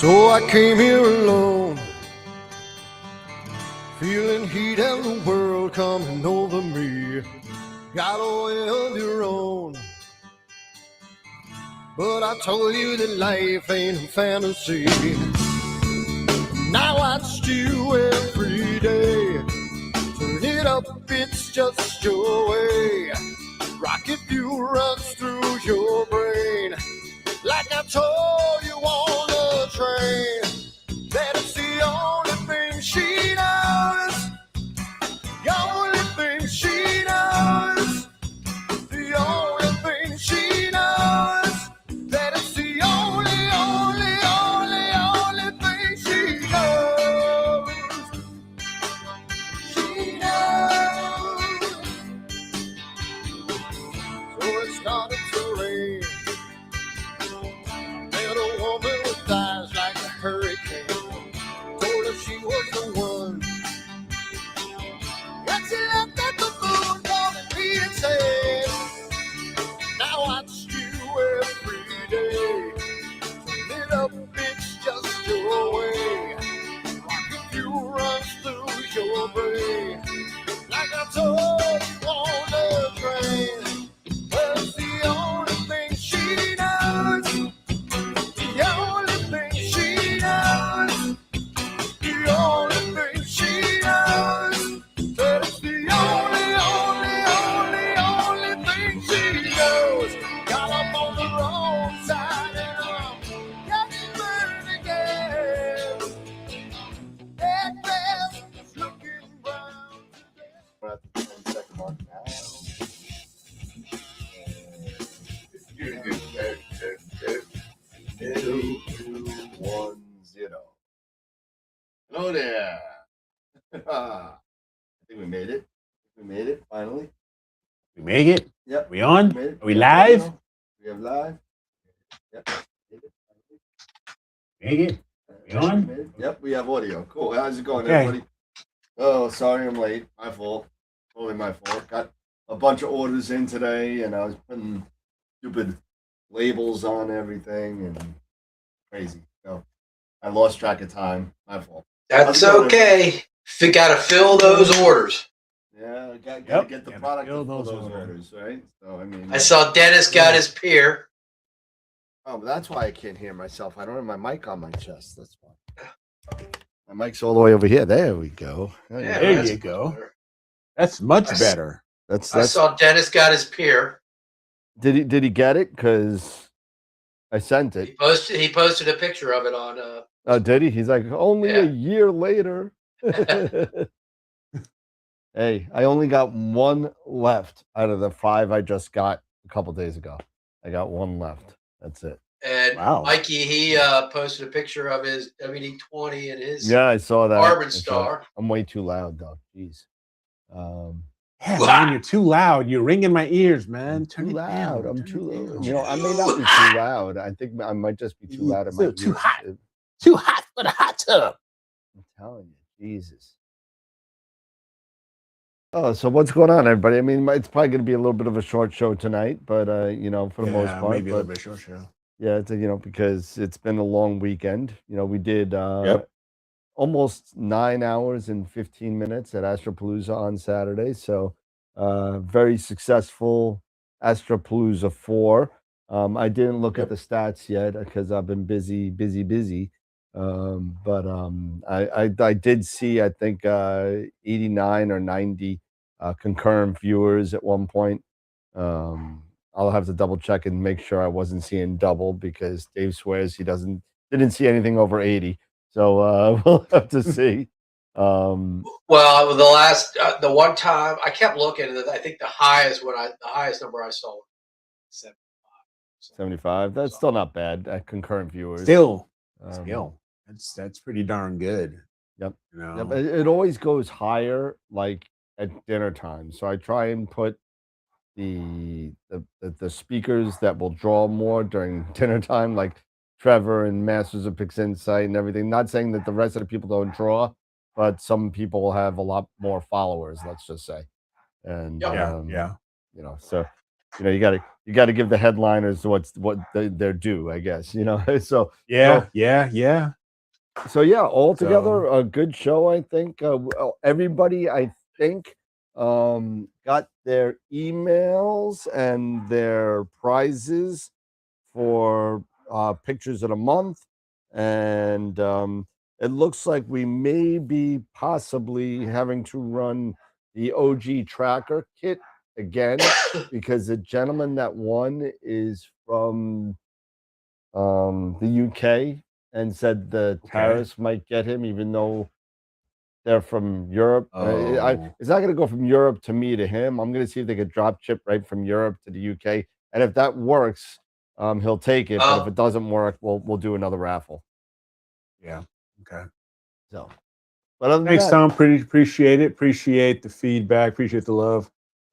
So I came here alone, feeling heat and the world coming over me. Got a way of your own, but I told you that life ain't a fantasy. Now I watch you every day. Turn it up, it's just your way. Rocket fuel runs through your brain. Like I told you on the train, that it's the only thing she knows. The only thing she knows. The only thing she knows. That it's the only thing she knows. She knows. So it started to rain. Met a woman with eyes like a hurricane. Told her she was the one. And she looked at the moon, calling me and said, now I watch you every day. Turn it up, it's just your way. Rocket fuel runs through your brain. Like I told you on the train. Well, it's the only thing she knows. The only thing she knows. The only thing she knows. That it's the only thing she knows. Got up on the wrong side and I'm getting burned again. That grass is looking brown today. We're at the 10-second mark now. And 2-2-1-0. Hello there. I think we made it. We made it finally. We make it? Yep. We on? Made it. Are we live? We have live. Yep. Make it? We on? Made it. Yep, we have audio. Cool. How's it going, Okay. everybody? Oh, sorry I'm late. My fault. Totally my fault. Got a bunch of orders in today, and I was putting stupid labels on everything and crazy. So I lost track of time. My fault. That's okay. You got to fill those orders. Yeah, gotta Yep. get the Gotta product fill to fill those those orders. orders, right? So I mean, I saw Dennis got his peer. oh, but that's why I can't hear myself. I don't have my mic on my chest. That's why. My mic's all the way over here. There we go. Yeah, There that's you go. better. That's much I- better. I That's. saw Dennis got his peer. Did he get it? Because I sent He it. posted a picture of it on. Oh, did he? He's like only a Yeah. year later. Hey, I only got one left out of the 5 I just got a couple days ago. I got one left. That's it. And Wow. Mikey, he posted a picture of his WD-20 and his Yeah, I saw that. Carbon I saw it. Star. I'm way too loud, though. Jeez. Yeah, man, you're too loud. You're ringing my ears, man. I'm Turn too it loud. down. I'm Turn too it loud. down. You know, I may not be too loud. I think I might just be too loud. Still too hot. Too hot for the hot tub. I'm telling you, Jesus. Oh, so what's going on, everybody? I mean, it's probably going to be a little bit of a short show tonight, but you know, for the most part, maybe a but little bit short show. yeah, it's because it's been a long weekend. You know, we did Yep. almost 9 hours and 15 minutes at Astropalooza on Saturday. So very successful Astropalooza 4. I didn't look at the stats yet because I've been busy. But I did see, I think 89 or 90 concurrent viewers at one point. I'll have to double check and make sure I wasn't seeing double because Dave swears he didn't see anything over 80. So we'll have to see. Well, the one time I kept looking, and I think the highest number I saw, 75. 75. That's still not bad. Concurrent viewers. Still. Um, That's pretty darn good. Yep. You know? Yep. It always goes higher, like at dinner time. So I try and put the speakers that will draw more during dinner time, like Trevor and Masters of Pix Insight and everything. Not saying that the rest of the people don't draw, but some people have a lot more followers, let's just say. And Yeah. you know, so you got to give the headliners what they're due, I guess. So Yeah, altogether a good show, I think. Everybody, I think, got their emails and their prizes for pictures of the month, and it looks like we may be possibly having to run the OG tracker kit again because the gentleman that won is from the UK and said the tariffs might get him, even though they're from Europe. It's not going to go from Europe to me to him. I'm going to see if they could drop ship right from Europe to the UK, and if that works, he'll take it. But if it doesn't work, we'll do another raffle. Yeah. Okay. So, but other than thanks, that, Tom. Appreciate it. Appreciate the feedback. Appreciate the love.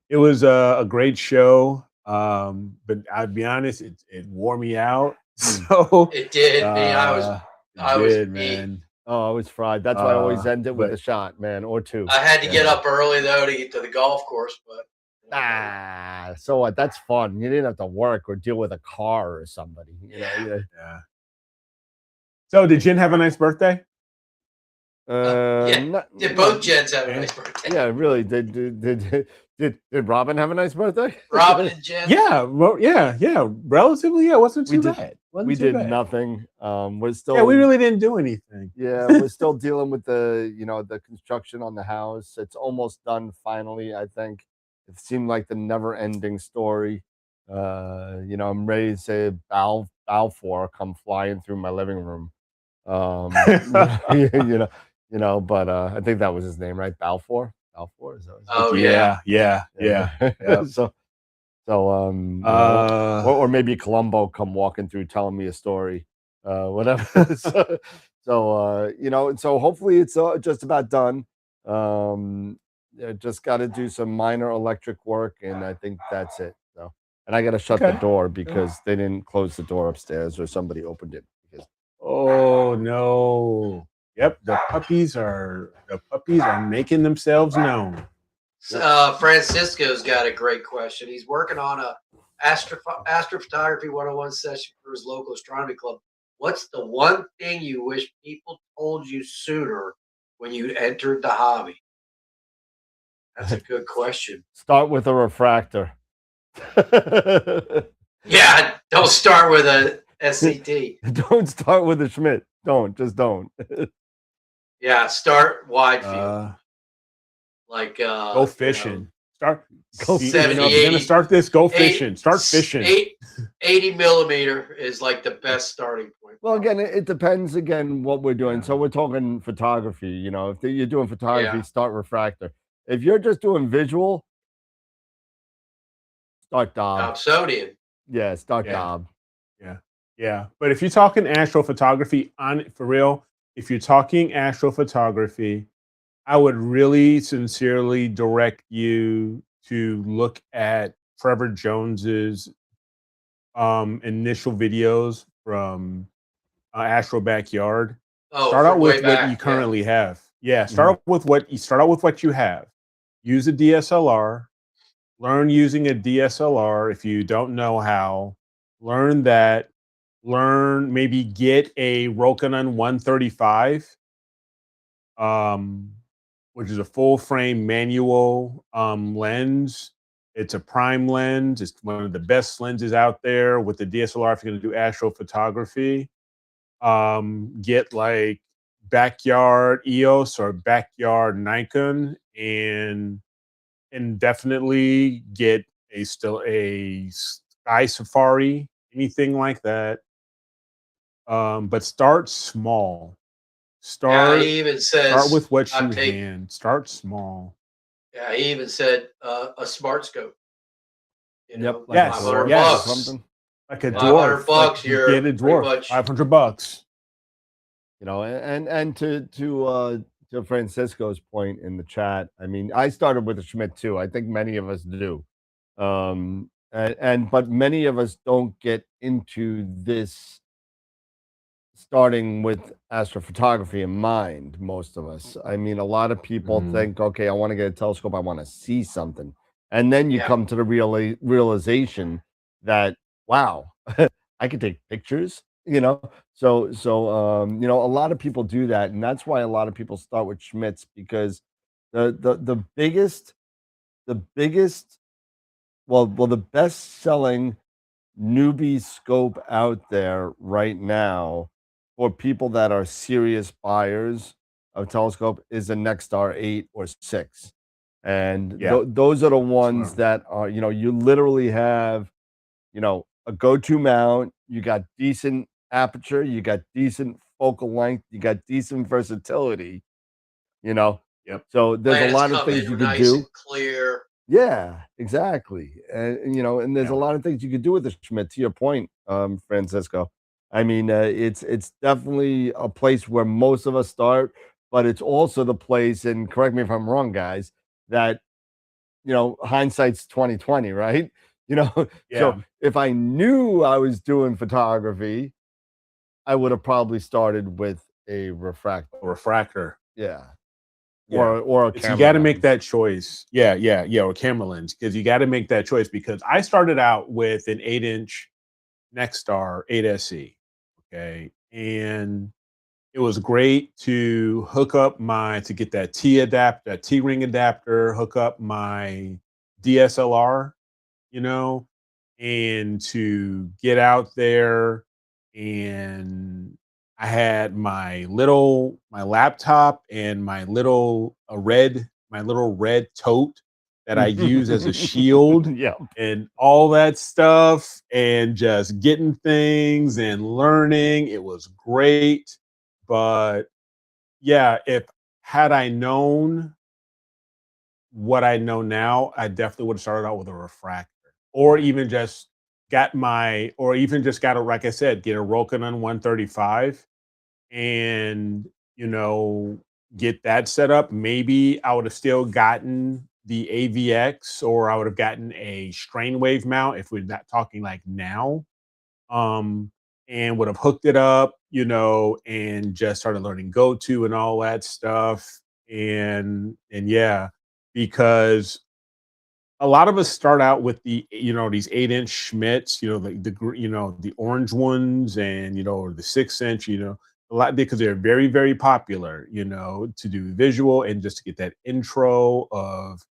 It was a great show. But I'll be honest, it wore me out. So it did. I was man. Oh, I was fried. That's why I always end it with a shot, man, or two. I had to get up early though to get to the golf course, but so what? That's fun. You didn't have to work or deal with a car or somebody. Yeah. So did Jen have a nice birthday? Did both Jens have a nice birthday? Yeah, really. Did Robin have a nice birthday? Robin and Jen? Yeah, well, yeah. Relatively, yeah. It wasn't too bad. We did nothing. We're still. Yeah, we really didn't do anything. Yeah, we're still dealing with the construction on the house. It's almost done finally, I think. It seemed like the never-ending story. I'm ready to say Balfour come flying through my living room. But I think that was his name, right? Balfour. Is that his name? Yeah. Or maybe Columbo come walking through telling me a story, whatever. So hopefully it's just about done. Just got to do some minor electric work, and I think that's it. So, and I got to shut the door because they didn't close the door upstairs, or somebody opened it. Oh no! Yep, the puppies are making themselves known. Francisco's got a great question. He's working on a astrophotography 101 session for his local astronomy club. What's the one thing you wish people told you sooner when you entered the hobby? That's a good question. Start with a refractor. Yeah, don't start with a SCT. Don't start with a Schmidt. Just don't. Yeah, start wide field. Go fishing. Go 70, you're gonna start this. Go fishing. Start fishing. 80 millimeter is like the best starting point. Well, again, it depends. Again, what we're doing. So we're talking photography. If you're doing photography, start refractor. If you're just doing visual, start Dob. Dobsonian. Yeah, start Dob. Yeah. But if you're talking astrophotography, for real, if you're talking astrophotography, I would really sincerely direct you to look at Trevor Jones's initial videos from Astro Backyard. Start out with what you currently have. Yeah, start out with what you have. Use a DSLR. Learn using a DSLR if you don't know how. Learn that. Maybe get a Rokinon 135, which is a full frame manual lens. It's a prime lens. It's one of the best lenses out there with the DSLR if you're going to do astrophotography. Get like backyard EOS or backyard Nikon, and definitely get a Sky Safari, anything like that. But start small. Start with what you can. Start small. Yeah, he even said a smart scope. Yep. Like $500 something. Like a dwarf. $500 you're get a dwarf. $500. And to Francisco's point in the chat, I mean, I started with a Schmidt too. I think many of us do. But many of us don't get into this starting with astrophotography in mind, most of us. I mean, a lot of people think, okay, I want to get a telescope, I want to see something. and then you Yeah. come to the realization that, wow, I could take pictures, you know. So a lot of people do that, and that's why a lot of people start with Schmidt's, because the biggest well, the best selling newbie scope out there right now for people that are serious buyers of telescope is a Nexstar 8 or 6. And Yeah. those are the ones Smart. that are, you literally have, a go-to mount, you got decent aperture, you got decent focal length, you got decent versatility, you know. Yep. So there's a Planets lot of come things in you could nice do. and clear. Yeah, exactly. And there's a Yeah. lot of things you could do with the Schmidt, to your point, Francisco. I mean, it's definitely a place where most of us start, but it's also the place, and correct me if I'm wrong, guys, that hindsight's 2020, right? You know, so Yeah. if I knew I was doing photography, I would have probably started with a refractor. A refractor. Yeah. Yeah. Or a It's you camera got to make lens. that choice. Yeah, or camera lens, because you got to make that choice, because I started out with an 8-inch Nexstar 8SE. Okay. And it was great to to get that T ring adapter, hook up my DSLR, you know, and to get out there. And I had my laptop and my little red tote that I use as a shield Yeah. and all that stuff, and just getting things and learning. It was great. But yeah, if had I known what I know now, I definitely would have started out with a refractor, or even just got a, like I said, get a Rokinon 135, and get that set up. Maybe I would have still gotten the AVX, or I would have gotten a strain wave mount if we're not talking like now. Um, and would have hooked it up, and just started learning GoTo and all that stuff. And yeah, because a lot of us start out with these 8-inch Schmidts, the orange ones, and or the 6-inch, a lot, because they're very, very popular, to do visual and just to get that intro of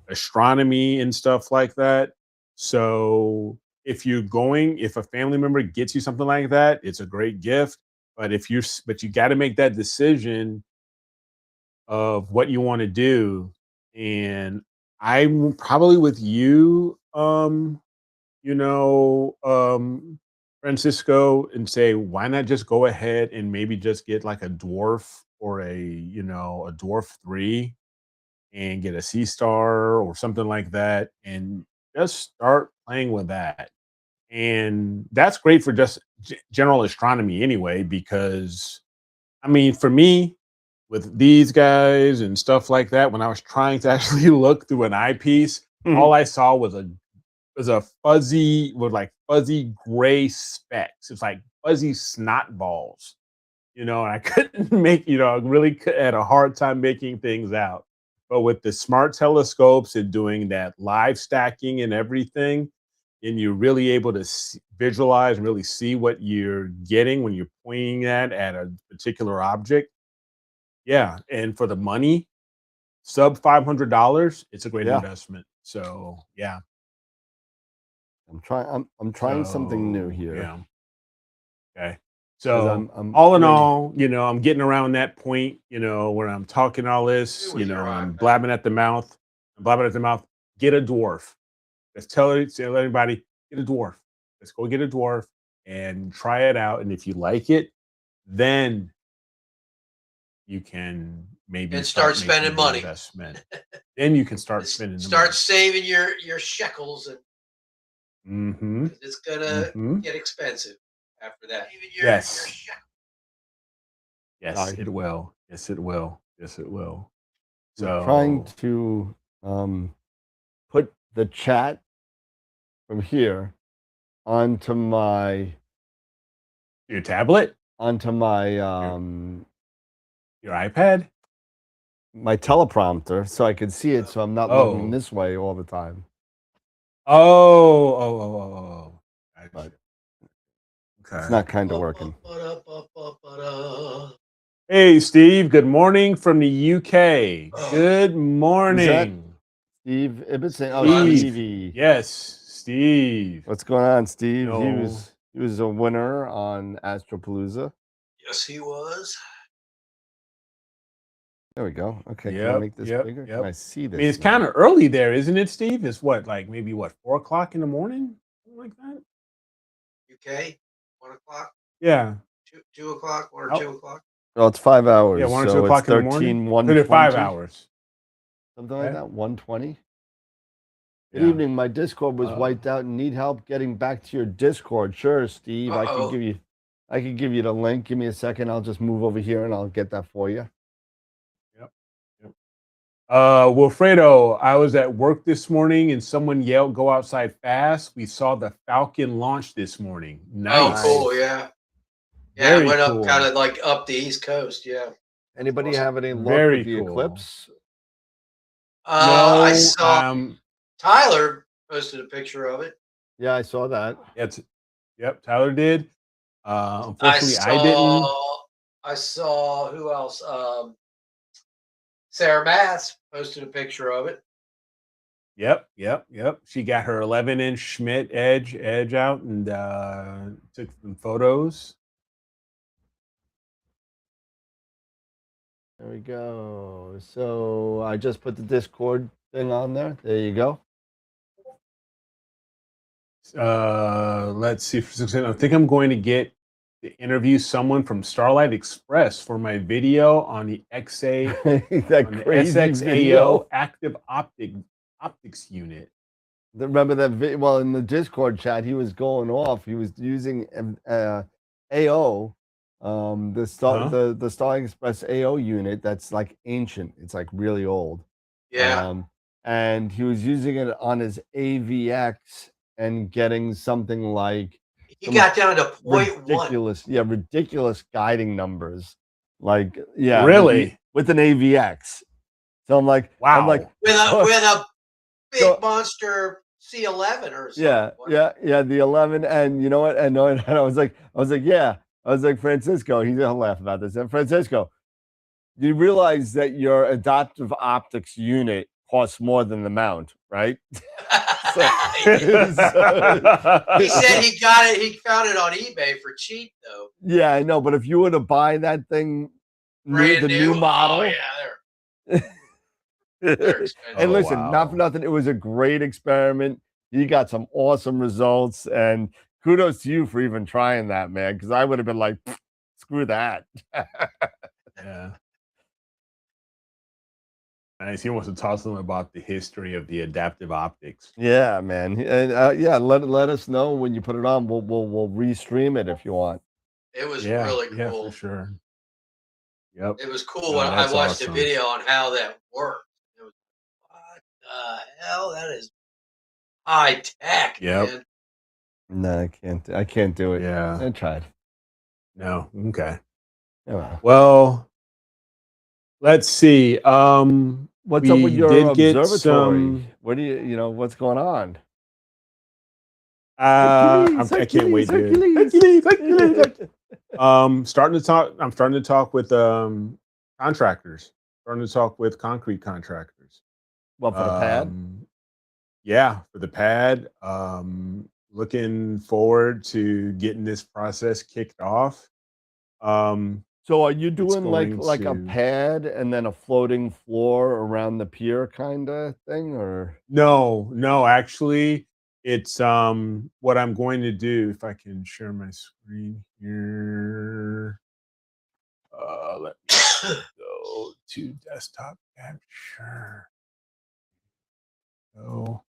astronomy and stuff like that. So if a family member gets you something like that, it's a great gift. But you got to make that decision of what you want to do. And I'm probably with you, you know, um, Francisco, and say, why not just go ahead and maybe just get like a dwarf, or a dwarf 3, and get a C star or something like that, and just start playing with that. And that's great for just general astronomy anyway, because I mean, for me, with these guys and stuff like that, when I was trying to actually look through an eyepiece, all I saw was a fuzzy gray specks. It's like fuzzy snot balls, and I couldn't I really had a hard time making things out. But with the smart telescopes and doing that live stacking and everything, and you're really able to visualize and really see what you're getting when you're pointing that at a particular object. Yeah, and for the money, sub $500, it's a great Yeah. investment. So yeah, I'm trying something new here. yeah, okay. 'Cause So I'm all in maybe all, I'm getting around that point, where I'm talking all this, With your I'm iPad. blabbing at the mouth. I'm blabbing at the mouth. Get a dwarf. Let's tell everybody, get a dwarf. Let's go get a dwarf and try it out. And if you like it, then you can maybe And start making spending the money. investment. Then you can start spending the Start saving your shekels, and money. it's gonna Mhm. get expensive after that. Even Yes. your shekel. Yes, Sorry. it will. Yes, it will. Yes, it will. I'm trying So to put the chat from here onto my your tablet, onto my your iPad. my teleprompter so I can see it, so I'm not looking Oh, this way all the time. Oh. Gotcha. But Okay. it's not kind of working. Hey, Steve. Good morning from the UK. Good morning. Steve Ibbotson. Oh, Steve. Stevie. Yes, Steve. What's going on, Steve? No. He was a winner on Astropalooza. Yes, he was. There we go. Okay, can I Yep, make this yep, bigger? yep. Can I see this? I mean, it's now? kind of early there, isn't it, Steve? It's what, like maybe 4 o'clock in the morning? Something like that? UK, 1 o'clock, Yeah. 2 o'clock, 1 or Oh. 2 o'clock. Well, it's 5 hours. Yeah, 1 or 2 so o'clock it's in the morning. 13, So 120. 5 hours. Something like that. 120. Good Yeah. evening. My Discord was wiped out and need help getting back to your Discord. Sure, Steve. I can give you the link. Give me a second. I'll just move over here and I'll get that for you. Yep. Wilfredo, I was at work this morning and someone yelled, "Go outside fast." We saw the Falcon launch this morning. Nice. Oh, cool. Yeah. Yeah, Very it went cool. up kind of like up the East Coast. Yeah. Anybody Awesome. have any luck Very with the cool. eclipse? No, I saw Tyler posted a picture of it. Yeah, I saw that. Yep, Tyler did. Unfortunately, I didn't. I saw who else? Sarah Mass posted a picture of it. Yep. She got her 11-inch Schmidt edge out and took some photos. There we go. So I just put the Discord thing on there. There you go. Let's see. I think I'm going to get to interview someone from Starlight Express for my video on the that on the crazy SXAO video. active optics unit. Remember that? Well, in the Discord chat, he was going off. He was using AO, the Starlight Express AO unit. That's like ancient. It's like really old. Yeah. And he was using it on his AVX and getting something like he got down to 0.1. ridiculous guiding numbers. Like, yeah, really with an AVX. So I'm like, wow. I'm like, with a big monster C11 or something. Yeah, the 11. And you know what? And I was like, yeah. I was like, Francisco, he's gonna laugh about this. And Francisco, you realize that your adaptive optics unit costs more than the mount, right? He said he got it. He found it on eBay for cheap, though. Yeah, I know. But if you were to buy that thing, new model, they're and listen, not for nothing, it was a great experiment. You got some awesome results, and kudos to you for even trying that, man. Because I would have been like, screw that. Yeah. Nice. He wants to talk to them about the history of the adaptive optics. Yeah, man. And let us know when you put it on. We'll restream it if you want. It was really cool. Yeah, for sure. Yep. It was cool when I watched the video on how that worked. It was, what the hell? That is high tech. Yep. Man. No, I can't do it. Yeah. I tried. No. Okay. Yeah. Well, let's see. What's up with your observatory? What do you what's going on? I can't wait, dude. Hercules. I'm starting to talk with contractors. Starting to talk with concrete contractors. Well, for the pad? Yeah, for the pad. Looking forward to getting this process kicked off. So are you doing like a pad and then a floating floor around the pier kind of thing, or? No, actually, it's what I'm going to do, if I can share my screen here. Let me go to desktop capture. So,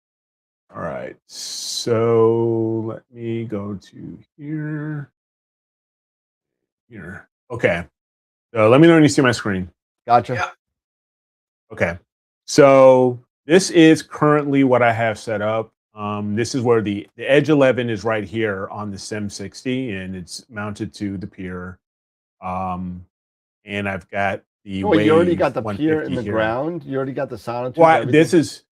all right. So let me go to here. Here. Okay. So let me know when you see my screen. Gotcha. Yeah. Okay. So this is currently what I have set up. This is where the Edge 11 is right here on the SIM 60, and it's mounted to the pier. And I've got the you already got the pier in the ground. You already got the sonotube. Well, this is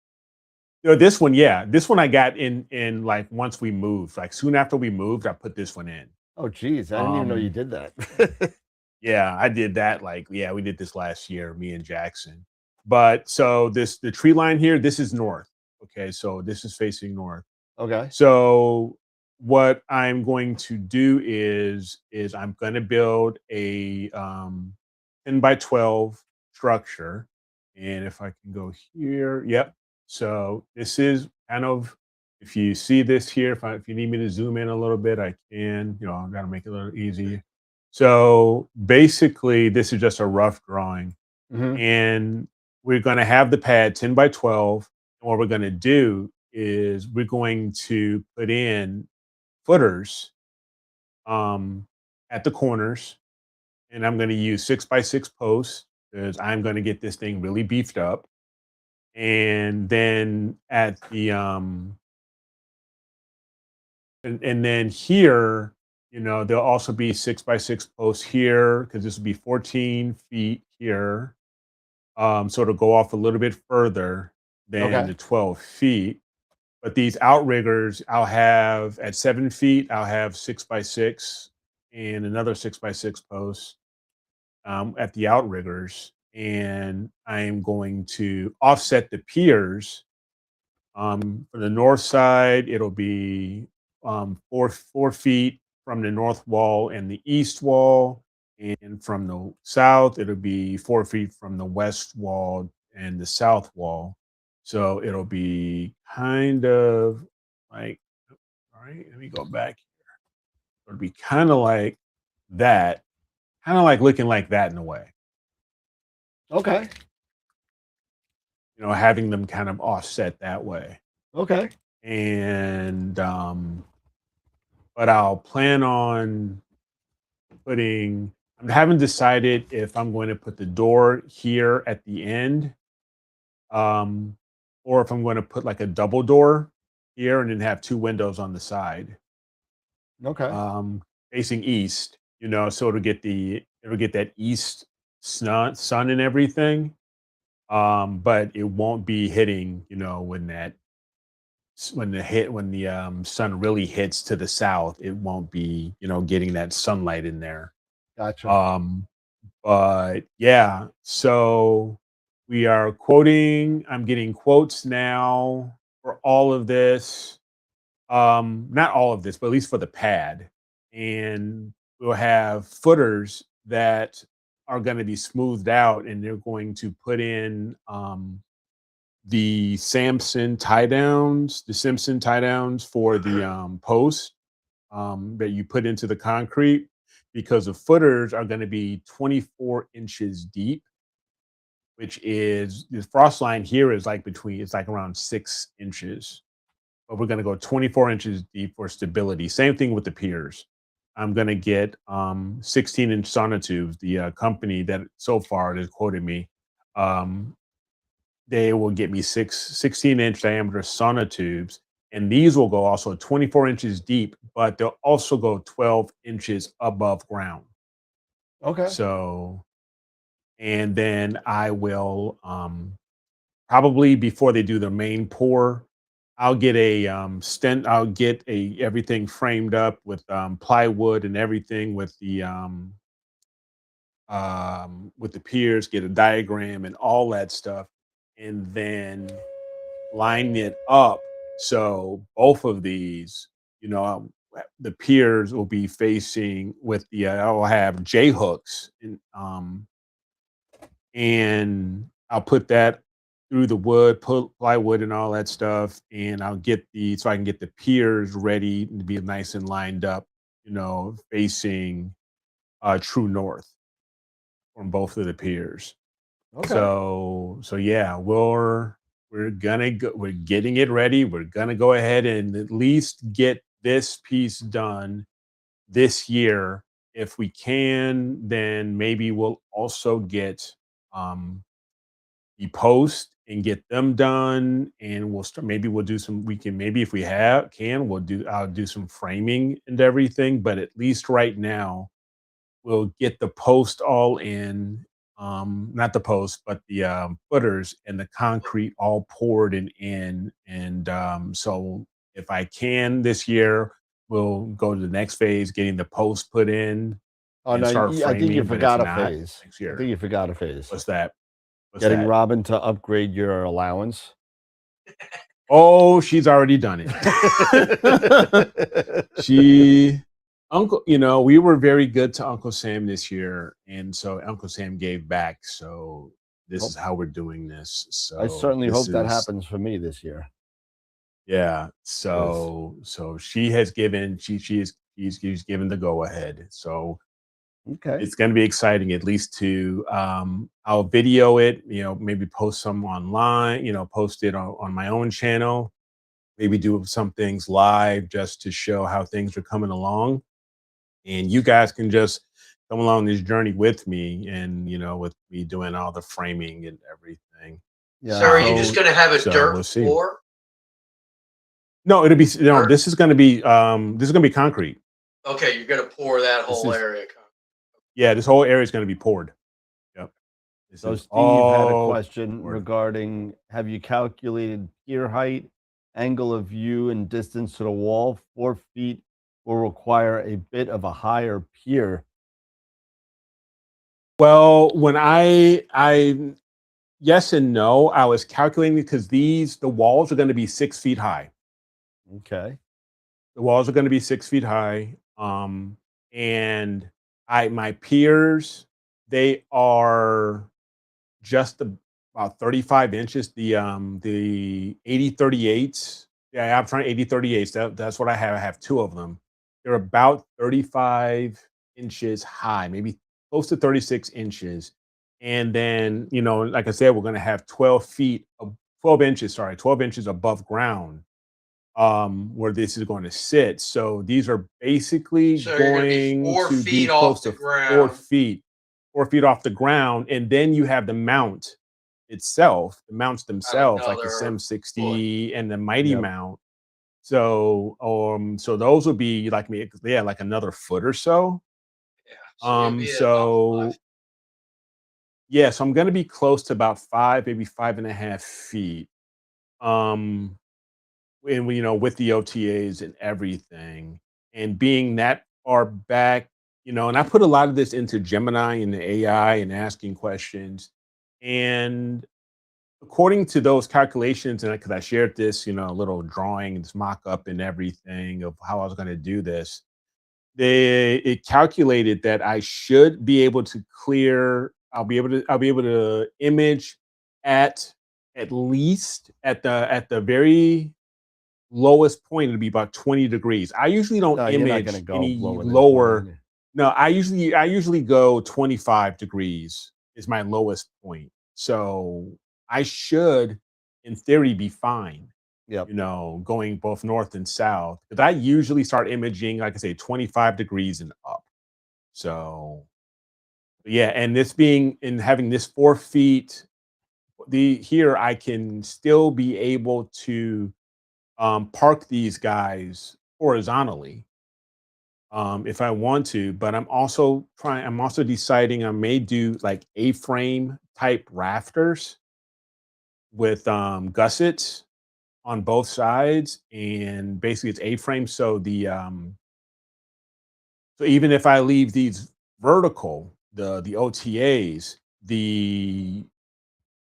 This one, yeah, this one I got in like once we moved, like soon after we moved, I put this one in. Oh, geez, I didn't even know you Um, did that. yeah, I did that. Like, yeah, we did this last year, me and Jackson. But so the tree line here, this is north. Okay, so this is facing north. Okay. So what I'm going to do is I'm going to build a 10 by 12 structure. And if I can go here, yep. So this is kind of, if you see this here, if you need me to zoom in a little bit, I can. You know, I got to make it a little easy. So basically, this is just a rough drawing, Hmm. and we're going to have the pad 10 by 12. And what we're going to do is we're going to put in footers um, at the corners, and I'm going to use 6 by 6 posts because I'm going to get this thing really beefed up. And then at the and then here, you know, there'll also be 6 by 6 posts here because this will be 14 feet here. So it'll go off a little bit further than Okay. the 12 feet. But these outriggers, I'll have at 7 feet, I'll have 6 by 6 and another 6 by 6 post at the outriggers. And I am going to offset the piers. For the north side, it'll be 4 feet from the north wall and the east wall. And from the south, it'll be 4 feet from the west wall and the south wall. So it'll be kind of like, all right, let me go back. It'll be kind of like that, kind of like looking like that in a way, Okay. you know, having them kind of offset that way. Okay. And, but I'll plan on putting, I haven't decided if I'm going to put the door here at the end, um, or if I'm going to put like a double door here and then have two windows on the side, Okay. um, facing east. You know, so it'll get that east sun and everything. But it won't be hitting. You know, when the sun really hits to the south, it won't be, you know, getting that sunlight in there. Gotcha. But yeah, so I'm getting quotes now for all of this. Not all of this, but at least for the pad. And we'll have footers that are going to be smoothed out, and they're going to put in the Simpson tie downs for the post that you put into the concrete, because the footers are going to be 24 inches deep, which is the frost line here is like it's like around 6 inches, but we're going to go 24 inches deep for stability. Same thing with the piers. I'm going to get 16-inch sonotubes. The company that so far has quoted me, um, they will get me 16-inch diameter sonotubes, and these will go also 24 inches deep, but they'll also go 12 inches above ground. Okay. So, and then I will probably before they do the main pour, I'll get a stent. I'll get a everything framed up with plywood and everything with the piers, get a diagram and all that stuff, and then line it up so both of these, you know, the piers will be facing with the I'll have J hooks and I'll put that through the wood, put plywood and all that stuff, and I'll get so I can get the piers ready to be nice and lined up, you know, facing true north from both of the piers. Okay. So yeah, we're getting it ready. We're gonna go ahead and at least get this piece done this year. If we can, then maybe we'll also get the post and get them done, and we'll start. Maybe we'll do some. We can maybe if we have can we'll do. I'll do some framing and everything. But at least right now, we'll get the post all in, not the posts, but the footers and the concrete all poured and in. And so if I can this year, we'll go to the next phase, getting the post put in Oh, and no, start I think you framing. But if forgot a not, phase. next I year. think you forgot a phase. What's that? What's Getting that? Robin to upgrade your allowance. Oh, she's already done it. We were very good to Uncle Sam this year, and so Uncle Sam gave back. So this is how we're doing this. So I certainly this hope that is- happens for me this year. Yeah. So she has given she's given the go ahead. So Okay. it's going to be exciting, at least to I'll video it, maybe post some online, post it on my own channel, maybe do some things live just to show how things are coming along. And you guys can just come along this journey with me, and with me doing all the framing and everything. Yeah. So are you just going to have a dirt we'll see. floor? No, it'll be Dirt? this is going to be concrete. Okay, you're going to pour that whole area. Yeah, this whole area is going to be poured. Yep. So Steve had a question regarding, have you calculated pier height, angle of view, and distance to the wall? 4 feet will require a bit of a higher pier. Well, when I yes and no, I was calculating because the walls are going to be 6 feet high. Okay. The walls are going to be 6 feet high. And my piers, they are just about 35 inches. The 8038s. Yeah, I'm trying 8038s. That's what I have. I have 2 of them. They're about 35 inches high, maybe close to 36 inches. And then, like I said, we're going to have 12 inches above ground, where this is going to sit. So these are basically going to be close to 4 feet. 4 feet off the ground, and then you have the mount itself, the mounts themselves, like the SEM60 and the Mighty mount. So, so those would be like another foot or so. Yeah. So I'm going to be close to about 5, maybe 5.5 feet. And with the OTAs and everything, and being that far back. And I put a lot of this into Gemini and the AI and asking questions. And according to those calculations, and because I shared this, little drawing, this mock-up and everything of how I was going to do this, it calculated that I should be able to clear. I'll be able to image at least at the very lowest point, it'll be about 20 degrees. I usually don't image any lower. No, I usually go 25 degrees is my lowest point. So I should, in theory, be fine. Yep. Going both north and south. Because I usually start imaging, like I say, 25 degrees and up. So yeah, and having this 4 feet, here I can still be able to park these guys horizontally if I want to, but I'm also deciding I may do like A-frame type rafters with gussets on both sides, and basically it's A-frame. So so even if I leave these vertical, the OTAs, the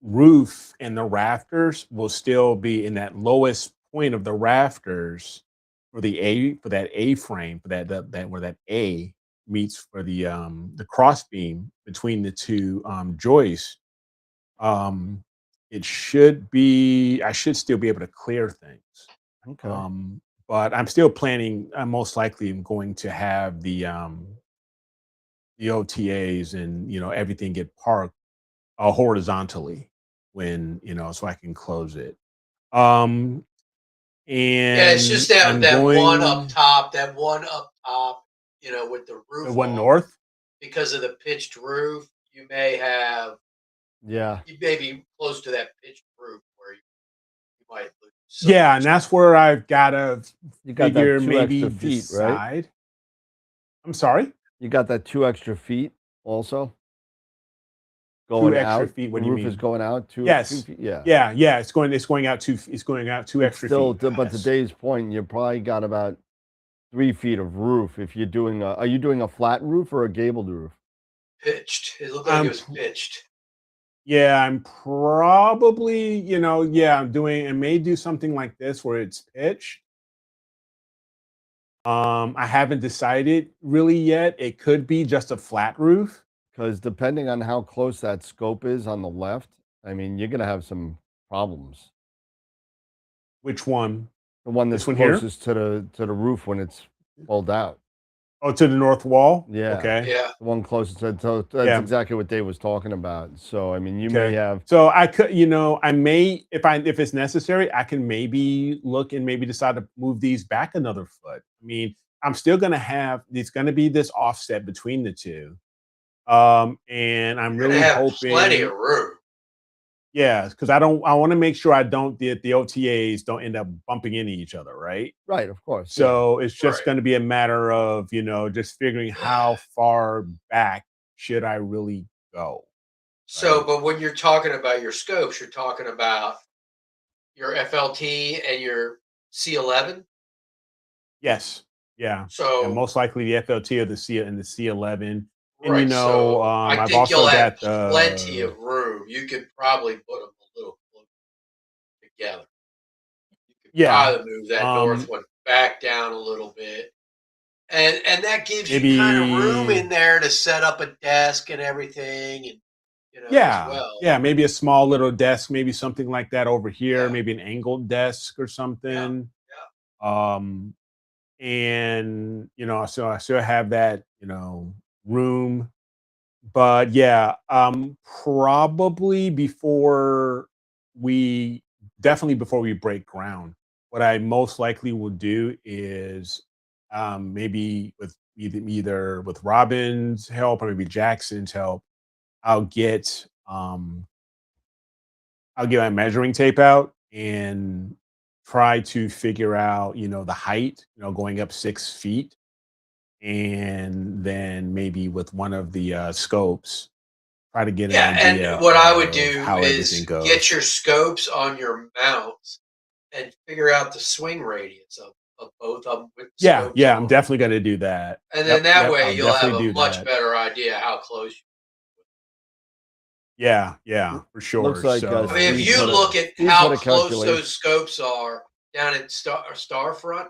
roof and the rafters will still be in that lowest point of the rafters for that A frame, for that where that A meets for the cross beam between the 2 joists. I should still be able to clear things. Okay. But I'm still planning. I'm most likely going to have the OTAs and everything get parked horizontally when so I can close it. And it's just that one up top, with the roof. The one north, because of the pitched roof, you may have. Yeah. You may be close to that pitched roof where you might lose. Yeah, and that's where I've got to figure that 2 maybe extra feet, decide. Right? I'm sorry. You got that 2 extra feet also. Going extra out. feet. What The do you roof is mean? going out 2 Yes. feet. Yeah. Yeah. It's going out two It's extra still, feet. but to Yes. Dave's point, you probably got about 3 feet of roof if you're doing are you doing a flat roof or a gabled roof? Pitched. It looked like it I'm was pitched. Yeah, I'm probably, I'm doing and may do something like this where it's pitched. I haven't decided really yet. It could be just a flat roof. Because depending on how close that scope is on the left, I mean, you're gonna have some problems. Which one? The one that's This one here? closest to the roof when it's pulled out. Oh, to the north wall? Yeah. Okay. Yeah. The one closest to, that's Yeah. exactly what Dave was talking about. So I mean, you may Okay. have So I could, I may, if it's necessary, I can maybe look and maybe decide to move these back another foot. I mean, I'm still gonna have it's gonna be this offset between the two. And I'm You're gonna really have plenty hoping, of room. yeah, because I want to make sure I don't the OTAs don't end up bumping into each other, right? right, of course. Yeah. So it's just Right. going to be a matter of, just figuring how far back should I really go. So, Right. but when you're talking about your scopes, you're talking about your FLT and your C11. Yes. Yeah. And So, most likely the FLT or the C11. And right. So, I I've think also you'll have got plenty the of room. You could probably put them a little closer together. You could yeah. probably move that north one back down a little bit. And that gives you kind of room Maybe in there to set up a desk and everything, and as yeah. well. Yeah, maybe a small little desk, maybe something like that over here, Yeah. maybe an angled desk or Yeah. something. Yeah. And so I still have that, room. But yeah, probably we before we break ground, what I most likely will do is maybe with either with Robin's help or maybe Jackson's help, I'll get um I'll get my measuring tape out and try to figure out, the height, going up 6 feet. And then maybe with one of the scopes, try to get an Yeah, idea and what I would of do how everything is get goes. your scopes on your mounts and figure out the swing radius of both of them with the Yeah, scopes yeah, I'm on. definitely going to do that. And then Yep, that yep, way I'll you'll have definitely a do much that. better idea how close you. Yeah, yeah, for Looks sure. like, I mean, if Steve you put a- look at Steve how put a close calculation. those scopes are down at Starfront,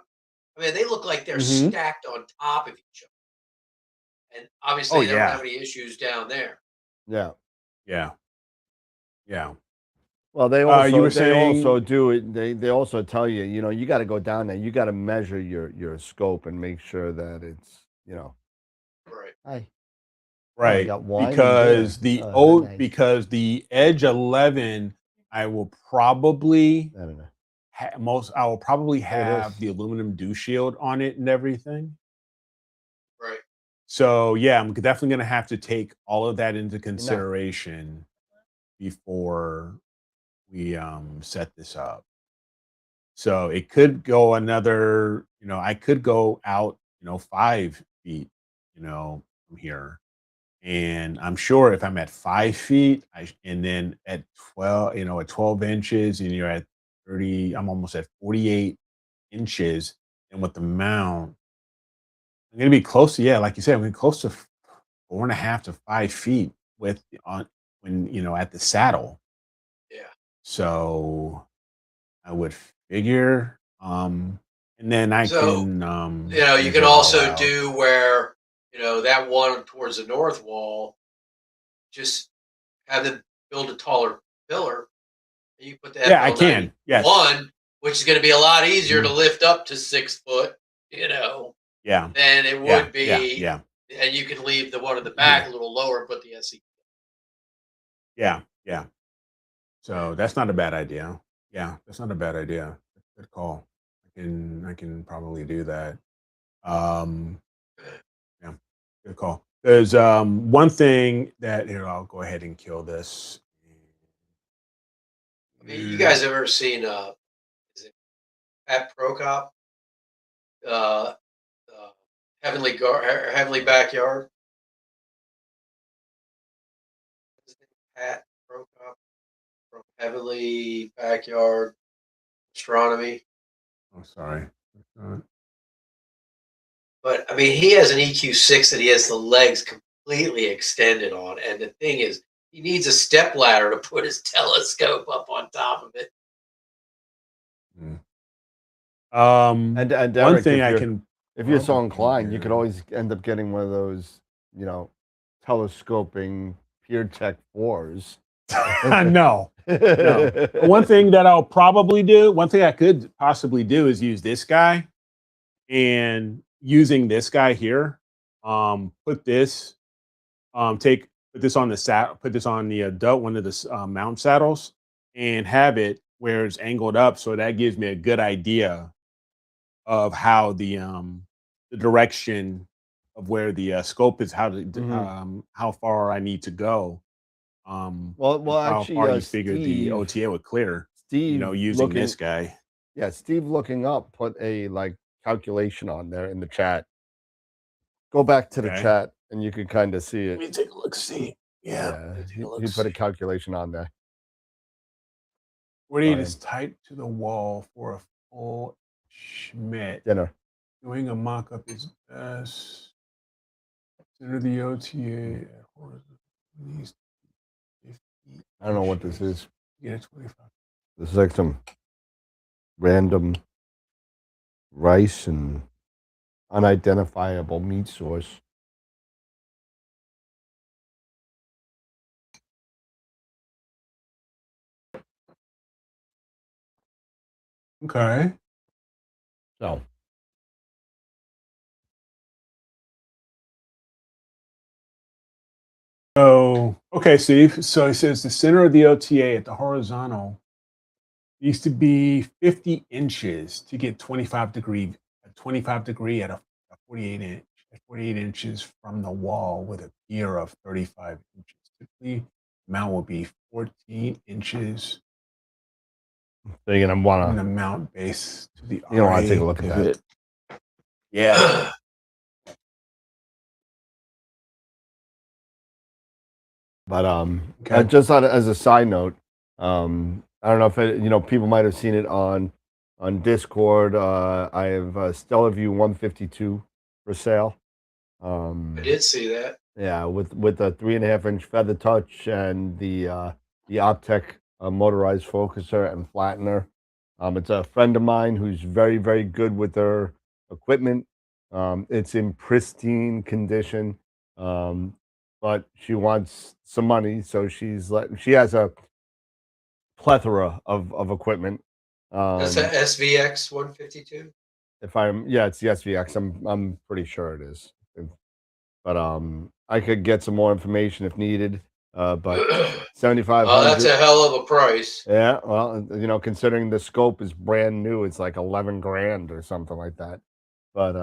I mean, they look like they're Mhm. stacked on top of each other. And Oh obviously, they don't have yeah, any issues down there. Yeah. yeah, yeah. Well, You were they also saying, do it. They also tell you, you got to go down there. You got to measure your scope and make sure that it's, Right. Hi. Oh, I right? got wine and dinner. Oh, nice. Because the Edge 11, I will probably I don't know. I will probably Look at this. have the aluminum dew shield on it and everything. Right. So yeah, I'm definitely going to have to take all of that into Enough. consideration before we set this up. So it could go another, I could go out, 5 feet, from here. And I'm sure if I'm at 5 feet, and then at 12, at 12 inches, and you're at 30, I'm almost at 48 inches. And with the mount, I'm gonna be close to, yeah, like you said, I'm gonna be close to 4.5 to 5 feet with on when at the saddle. Yeah. So I would figure, and then I So, can you measure can it all also out. do where, that one towards the north wall, just have them build a taller pillar. And you put the Yeah, I FL91, can. Yes. which is going to be a lot easier to Mhm. lift up to 6 foot, Yeah. than it Yeah. would Yeah. be. Yeah. And you can leave the one in the back a little lower and put the SE. Yeah. Yeah. So that's not a bad idea. Yeah, that's not a bad idea. Good call. I can probably do that. Um, yeah, good call. There's one thing that here I'll go ahead and kill this. I mean, you guys ever seen is it Pat Prokop, uh, Heavenly Backyard? Pat Prokop from Heavenly Backyard Astronomy. I'm sorry. But I mean, he has an EQ6 that he has the legs completely extended on, and the thing is, he needs a step ladder to put his telescope up on top of it. And One Eric, thing if you're so probably inclined, you could do- always end up getting one of those, telescoping PeerTech 4s. no. One thing that I'll probably do, one thing I could possibly do is use this guy, and using this guy here, put this on the adult one of the mount saddles, and have it where it's angled up, so that gives me a good idea of how the direction of where the scope is, how far I need to go. Well, how actually, far you figured the Steve- OTA would clear. Steve, Using this guy. Yeah, Steve looking up put a calculation on there in the chat. Go back to the Okay. chat and you can kind of see Let it. me take a look. See, Yeah, he put a calculation on there. 48 Fine. is tight to the wall for a full Schmidt. Dinner. Doing a mock-up is best. Consider the OTA at horizontal. I don't know what this is. Get a 25. This is like some random rice and unidentifiable meat source. Okay. So okay, Steve. So he says the center of the OTA at the horizontal needs to be 50 inches to get 25 degree at a 48 inches from the wall with a pier of 35 inches. Typically, the mount will be 14 inches you're gonna from wanna the mount base to the you want to take a look at that. Yeah. But Okay. just as a side note, I don't know if people might have seen it on Discord. I have Stellarview 152 for sale. I did see that. Yeah, with a 3.5-inch feather touch and the Optec motorized focuser and flattener. It's a friend of mine who's very, very good with their equipment. It's in pristine condition, but she wants some money, so she has a plethora of equipment. That's an SVX 152. It's the SVX. I'm pretty sure it is. But I could get some more information if needed. But 7,500. Oh, that's a hell of a price. Yeah, well, considering the scope is brand new, it's like 11 grand or something like that. But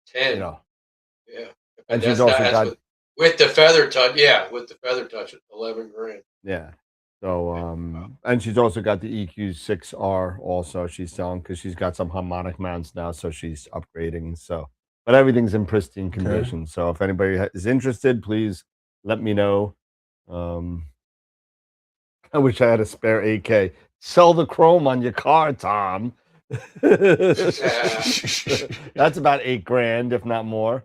10. Yeah. And she's also got with the feather touch. Yeah, with the feather touch, 11 grand. Yeah. So and she's also got the EQ6R also she's selling because she's got some harmonic mounts now, so she's upgrading. So, but everything's in pristine condition. So if anybody is interested, please let me know. I wish I had a spare AK. Sell the chrome on your car, Tom. That's about 8 grand, if not more.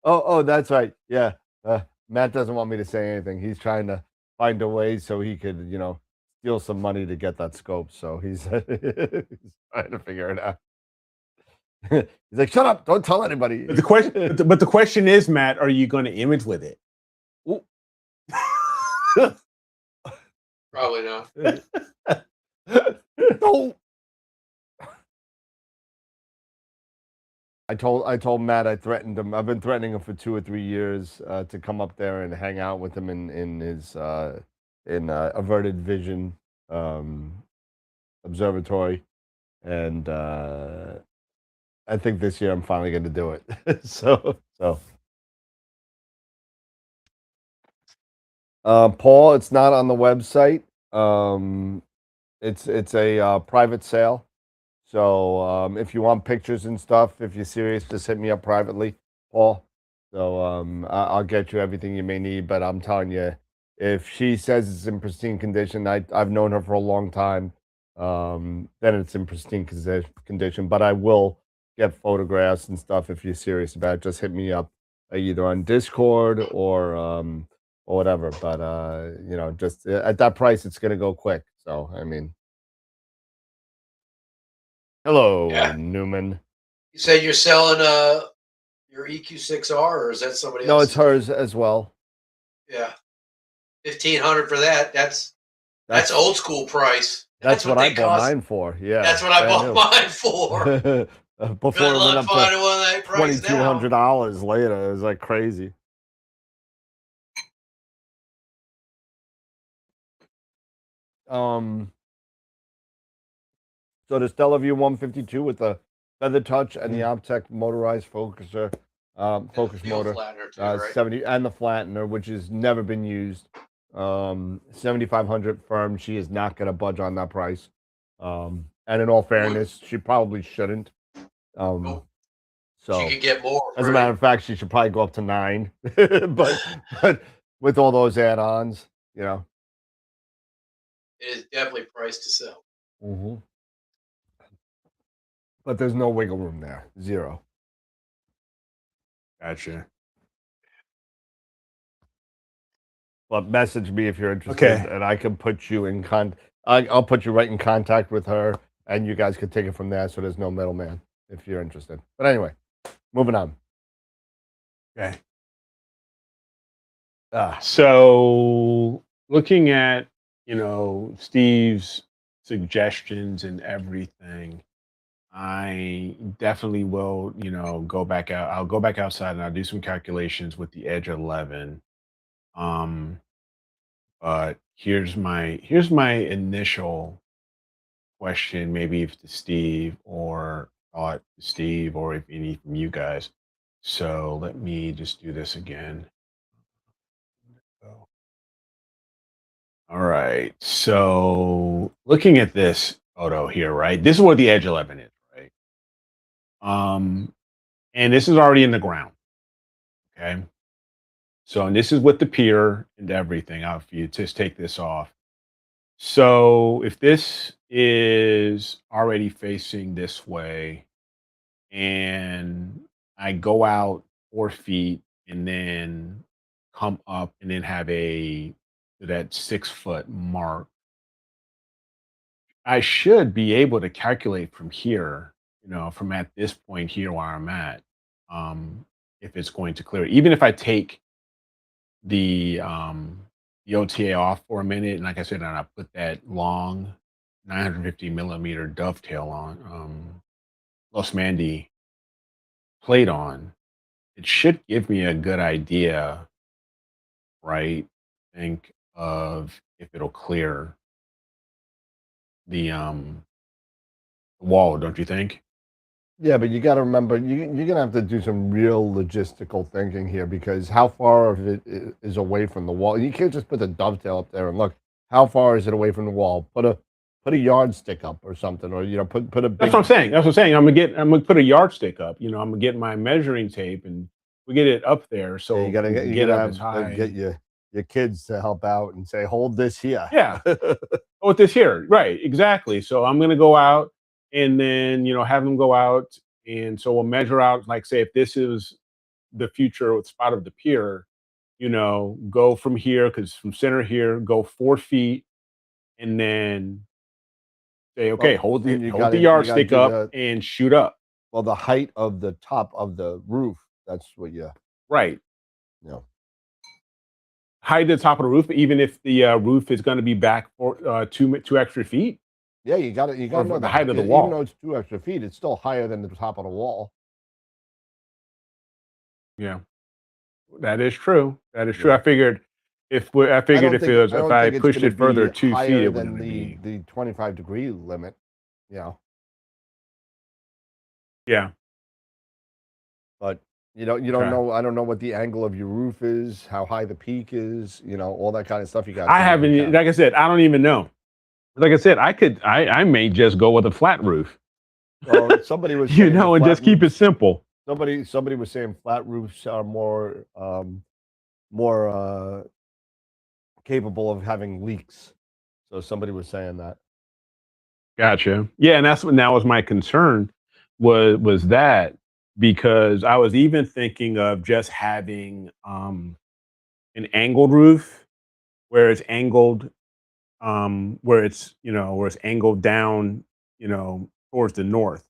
Oh, that's right. Yeah. Matt doesn't want me to say anything. He's trying to find a way so he could, steal some money to get that scope. So he's, he's trying to figure it out. He's like, shut up. Don't tell anybody. But the question is, Matt, are you going to image with it? Probably not. No. I told Matt I threatened him. I've been threatening him for 2 or 3 years to come up there and hang out with him in his averted vision observatory, and I think this year I'm finally going to do it. So. Paul, it's not on the website. It's a private sale. So if you want pictures and stuff, if you're serious, just hit me up privately, Paul. So I'll get you everything you may need. But I'm telling you, if she says it's in pristine condition, I've known her for a long time. Then it's in pristine condition. But I will get photographs and stuff if you're serious about it. Just hit me up either on Discord or whatever. But you know, just at that price, it's gonna go quick. So I mean, hello, Yeah. Newman. You said you're selling your EQ6R, or is that somebody No, else? it's hers as well. Yeah, 1,500 for that. That's old school price. That's what they I bought cost. mine for. Yeah, That's what I brand bought new. mine for. Before Good it went luck up finding to one of that price now. $2,200 later. It was like crazy. So the Stellarvue 152 with the feather touch and the Optec motorized focuser, focus Field motor, flattener too, right? 70 and the flattener, which has never been used. 7,500 firm. She is not going to budge on that price. And in all fairness, she probably shouldn't. Nope. So She could get more. as a matter of fact, she should probably go up to 9. but with all those add-ons, you know. It is definitely priced to sell. Mm-hmm. But there's no wiggle room there. 0. Gotcha. But message me if you're interested, and I can put you in I'll put you right in contact with her, and you guys can take it from there. So there's no middleman if you're interested. But anyway, moving on. Okay. So looking at Steve's suggestions and everything, I definitely will go back out. I'll go back outside and I'll do some calculations with the Edge 11. But here's my initial question, maybe if to Steve or thought to Steve or if any from you guys. So let me just do this again. All right. So looking at this photo here, right? This is where the Edge 11 is, right? And this is already in the ground. Okay. So, and this is with the pier and everything. If you just take this off. So if this is already facing this way and I go out 4 feet and then come up and then have that 6-foot mark, I should be able to calculate from here, from at this point here where I'm at, if it's going to clear. Even if I take the OTA off for a minute, and like I said, and I put that long 950 millimeter dovetail on, Los Mandy plate on, it should give me a good idea, right? Think of if it'll clear the wall, don't you think? Yeah, but you got to remember, you're going to have to do some real logistical thinking here, because how far of it is away from the wall? You can't just put the dovetail up there and look, how far is it away from the wall? Put a yardstick up or something, or put a big... That's what I'm saying. I'm gonna put a yardstick up. I'm gonna get my measuring tape and we get it up there. So you gotta get your kids to help out and say, hold this here. Yeah. Hold this here. Right. Exactly. So I'm gonna go out and then have them go out, and so we'll measure out, like, say if this is the future spot of the pier, go from here, because from center here, go 4 feet, and then say, okay, hold the yardstick up and shoot up. Well, the height of the top of the roof, that's what you... Right. Height at the top of the roof, even if the roof is going to be back for 2 extra feet. Yeah, you got to know the height of the wall. Even though it's 2 extra feet, it's still higher than the top of the wall. Yeah, that is true. That is true. I figured if I pushed it further 2 feet, it wouldn't be the 25-degree limit. Yeah. But you don't know. I don't know what the angle of your roof is, how high the peak is. All that kind of stuff. You got. I haven't. Like I said, I don't even know. Like I said, I may just go with a flat roof. Well, somebody was and just keep it simple. Somebody was saying flat roofs are more capable of having leaks. So somebody was saying that. Gotcha. Yeah, and that's what now was my concern was that because I was even thinking of just having an angled roof where it's angled where it's angled down, towards the north.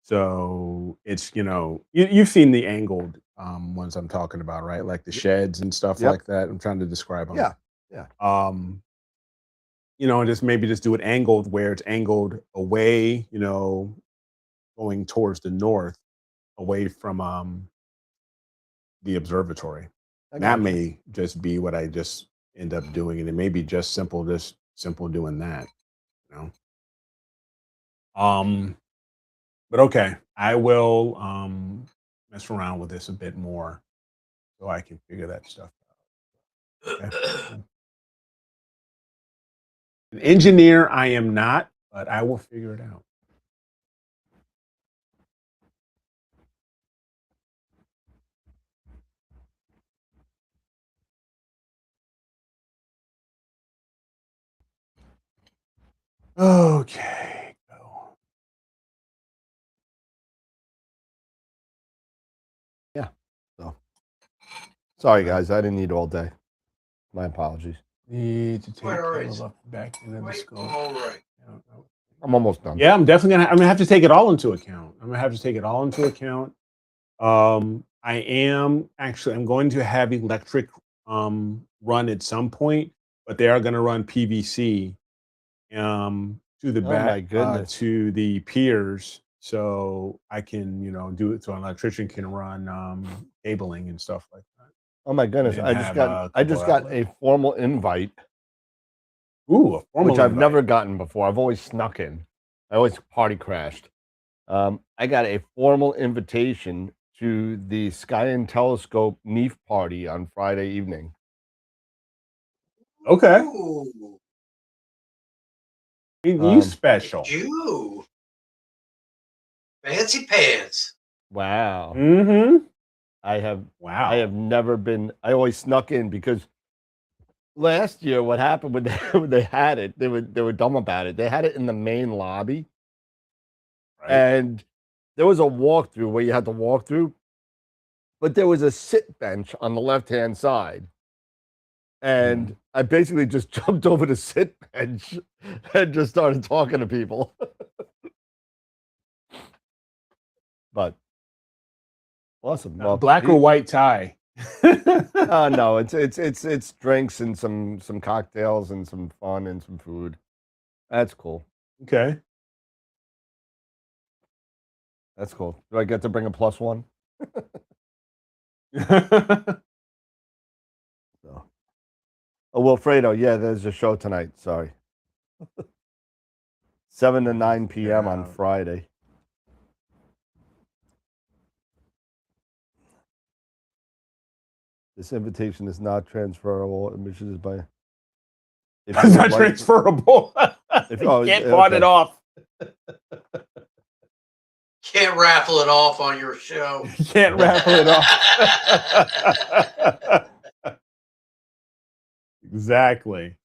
So it's, you've seen the angled ones I'm talking about, right? Like the sheds and stuff Yep. like that. I'm trying to describe them. Yeah. And just maybe just do it angled where it's angled away, going towards the north, away from the observatory. I That gotcha. may just be what I just end up doing, and it may be just simple doing that, you know. But okay, I will mess around with this a bit more so I can figure that stuff out. Okay, cool. An engineer I am not, but I will figure it out. Okay, go. Yeah. So sorry guys, I didn't need all day. My apologies. Need to take Quite all right. Caleb back into the Quite scope. all right. I'm almost done. Yeah, I'm definitely gonna have to take it all into account. I'm gonna have to take it all into account. I'm going to have electric run at some point, but they are gonna run PVC to the Oh my back goodness. to the piers, so I can do it so an electrician can run cabling and stuff like that. Oh my goodness. then I just have got a I couple just got a outlets. formal invite, Ooh, a formal which I've invite. never gotten before. I've always snuck in. I always party crashed. I got a formal invitation to the Sky and Telescope NEAF party on Friday evening. Okay. Ooh, You special. you fancy pants. Wow. Mm-hmm. I have Wow. never been. I always snuck in because last year what happened when they had it, they were dumb about it. They had it in the main lobby, Right. and there was a walkthrough where you had to walk through, but there was a sit bench on the left-hand side. And I basically just jumped over the sit bench and just started talking to people. But awesome. Well, Black or white tie? no, it's drinks and some cocktails and some fun and some food. That's cool. Okay. That's cool. Do I get to bring a +1? No. Oh, Wilfredo, yeah, there's a show tonight. Sorry. 7 to 9 p.m. on Friday. This invitation is not transferable. Admission is by. It's not transferable. You can't pawn it off. Can't raffle it off on your show. You can't raffle it off. Exactly.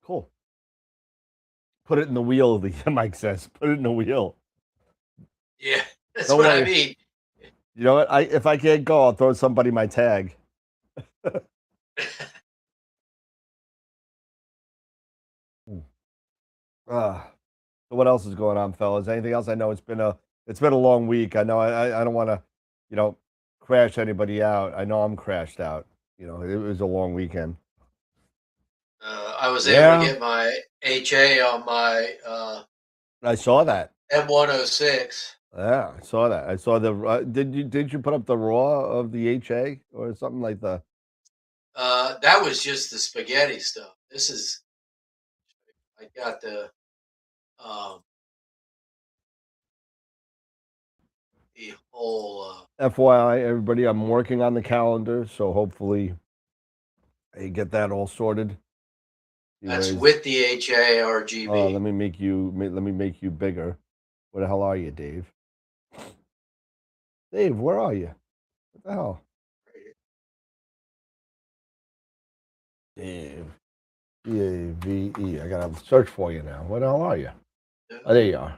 Cool. Put it in the wheel, the Mike says. Put it in the wheel. Yeah, that's Don't what worry. I mean. You know what? If I can't go, I'll throw somebody my tag. So what else is going on, fellas? Anything else? I know it's been a long week. I know I don't want to, crash anybody out. I know I'm crashed out. It was a long weekend. I was able to get my HA on my I saw that. M106. Yeah, I saw that. I saw the. Did you put up the raw of the HA or something like the? That was just the spaghetti stuff. This is, I got the the whole. FYI, everybody, I'm working on the calendar, so hopefully I get that all sorted. That's Anyways, with the HARGB. let me make you bigger. Where the hell are you, Dave? Dave, where are you? What the hell? Dave. D-A-V-E. I gotta search for you now. Where the hell are you? Oh, there you are.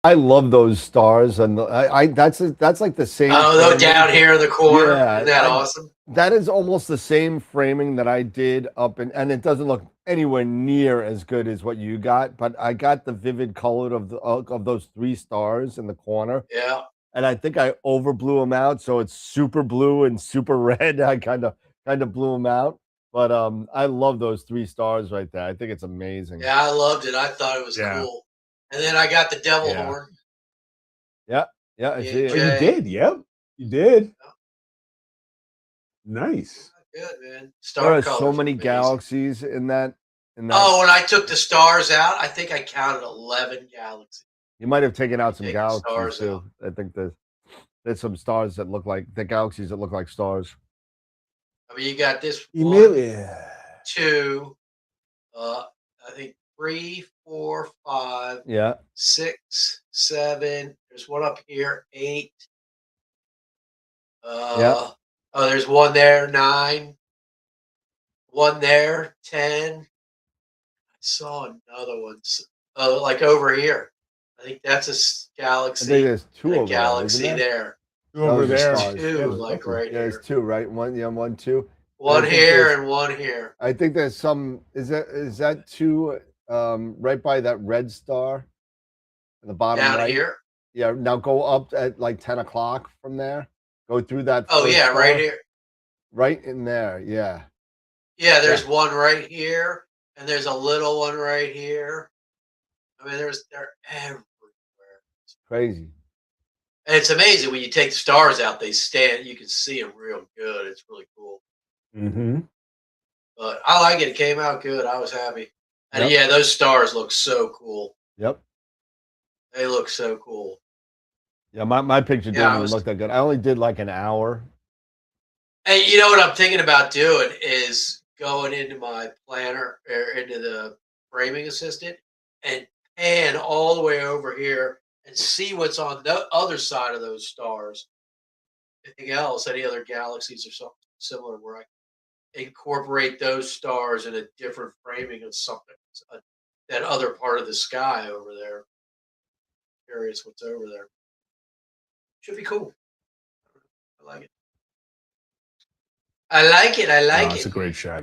I love those stars, and that's like the same. Oh, they're down here in the corner. Yeah, Isn't that awesome? That is almost the same framing that I did up in, and it doesn't look anywhere near as good as what you got. But I got the vivid color of those 3 stars in the corner. Yeah. And I think I overblew them out, so it's super blue and super red. I kind of blew them out. But I love those 3 stars right there. I think it's amazing. Yeah, I loved it. I thought it was cool. And then I got the devil horn. Yeah, I see it. Oh, you did? Yep, you did. Nice. Good, man. There are so many galaxies in that. Oh, when I took the stars out, I think I counted 11 galaxies. You might have taken out some galaxies too. I think there's some stars that look like the galaxies that look like stars. I mean, you got this You one, may- 2, I think 3, 4, 5, Yeah. 6, 7. There's one up here, 8. Yeah. Oh, there's one there, 9. One there, 10. I saw another one. Like over here. I think that's a galaxy. I think there's 2 over galaxy there. there. 2 over there. 2, like right here. There's 2, right? 1, yeah, 1, 2. One here and one here. I think there's some. Is that 2 right by that red star at the bottom down right? Here. Yeah. Now go up at like 10 o'clock from there. Go through that. Oh yeah, star, right here. Right in there. Yeah. Yeah, there's one right here, and there's a little one right here. I mean, they're everywhere. It's crazy. And it's amazing when you take the stars out; they stand. You can see them real good. It's really cool. Mm-hmm. But I like it. It came out good. I was happy. And Yep. yeah, those stars look so cool. Yep. They look so cool. Yeah, my picture didn't even look that good. I only did like an hour. And you know what I'm thinking about doing is going into my planner or into the framing assistant and pan all the way over here and see what's on the other side of those stars. Anything else, any other galaxies or something similar where I incorporate those stars in a different framing of something, that other part of the sky over there. Curious what's over there. Should be cool. I like it. I like it. I like it. It's a great shot.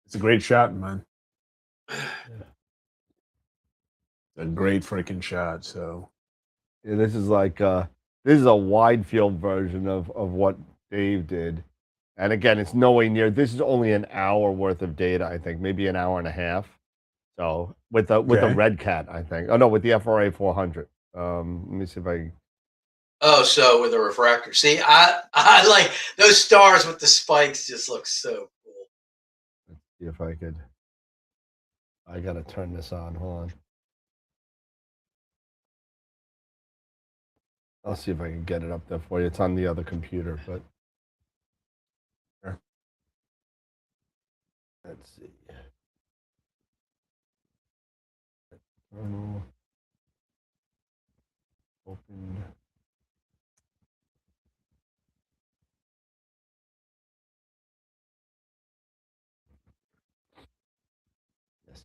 It's a great shot, man. A great freaking shot. So yeah, this is like this is a wide field version of what Dave did. And again, it's no way near. This is only an hour worth of data, I think, maybe an hour and a half. So with the Red Cat, I think. Oh no, with the FRA 400. Let me see if I. Oh, so with a refractor. See, I like those stars with the spikes. Just look so cool. Let's see if I could. I gotta turn this on. Hold on. I'll see if I can get it up there for you. It's on the other computer, but. Let's see. Open.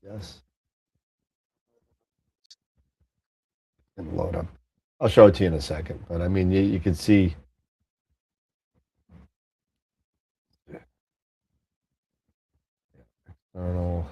Yes. And load up. I'll show it to you in a second, but I mean, you can see. External.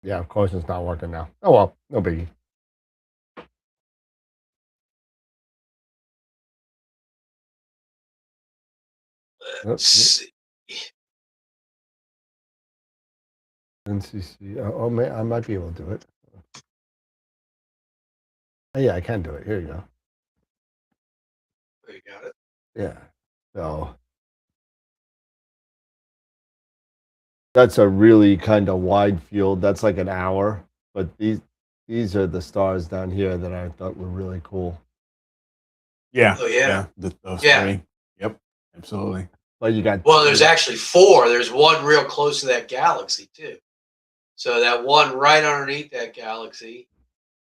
Yeah, of course it's not working now. Oh well, no biggie. S- NCC. Oh, man, I might be able to do it. Oh, yeah, I can do it. Here you go. You got it. Yeah. So that's a really kind of wide field. That's like an hour. But these are the stars down here that I thought were really cool. Yeah. Oh, yeah. Those Yeah. three. Yep. Absolutely. But you got Well, there's actually 4. There's one real close to that galaxy too. So that one right underneath that galaxy,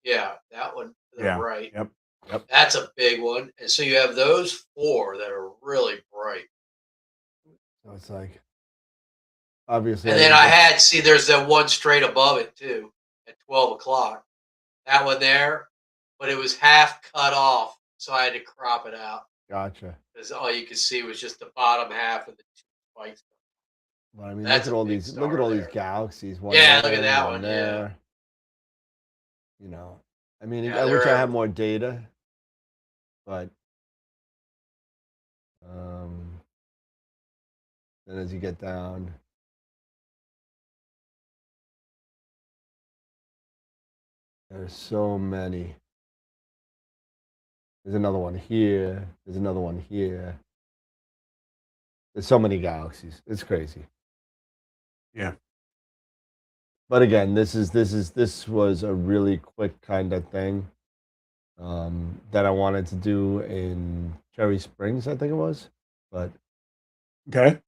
yeah, that one to the Yeah. right. Yep. Yep. That's a big one. And so you have those 4 that are really bright. So it's like obviously. And then there's that one straight above it too at 12 o'clock. That one there, but it was half cut off, so I had to crop it out Gotcha. because all you could see was just the bottom half of the 2 spikes. Well, I mean, That's look a at all big these. Look at star all these there. galaxies. One Yeah, there, look at that one one, yeah. there. You know, I mean, Yeah, I wish I they're had more data, but then as you get down, there's so many. There's another one here. There's another one here. There's so many galaxies. It's crazy. Yeah. But again, this was a really quick kind of thing that I wanted to do in Cherry Springs, I think it was. But Okay.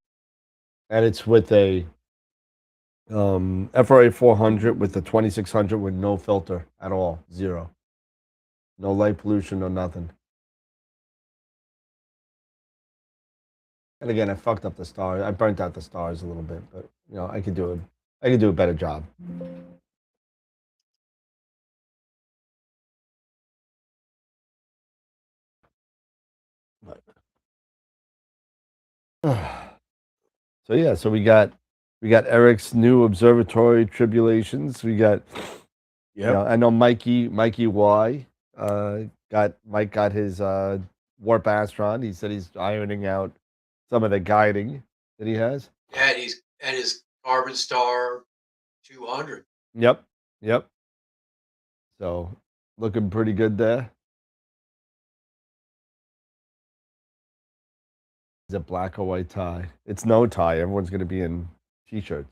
and it's with a FRA 400 with the 2600 with no filter at all, 0, no light pollution, no nothing. And again, I fucked up the stars. I burnt out the stars a little bit, but you know, I could do a better job. But, so yeah, so we got Eric's new observatory tribulations. We got, you know, I know Mikey Y Mike got his warp astron. He said he's ironing out some of the guiding that he has. Yeah, and his Carbon Star 200. Yep. So looking pretty good there. Is it black or white tie? It's no tie. Everyone's going to be in t-shirts.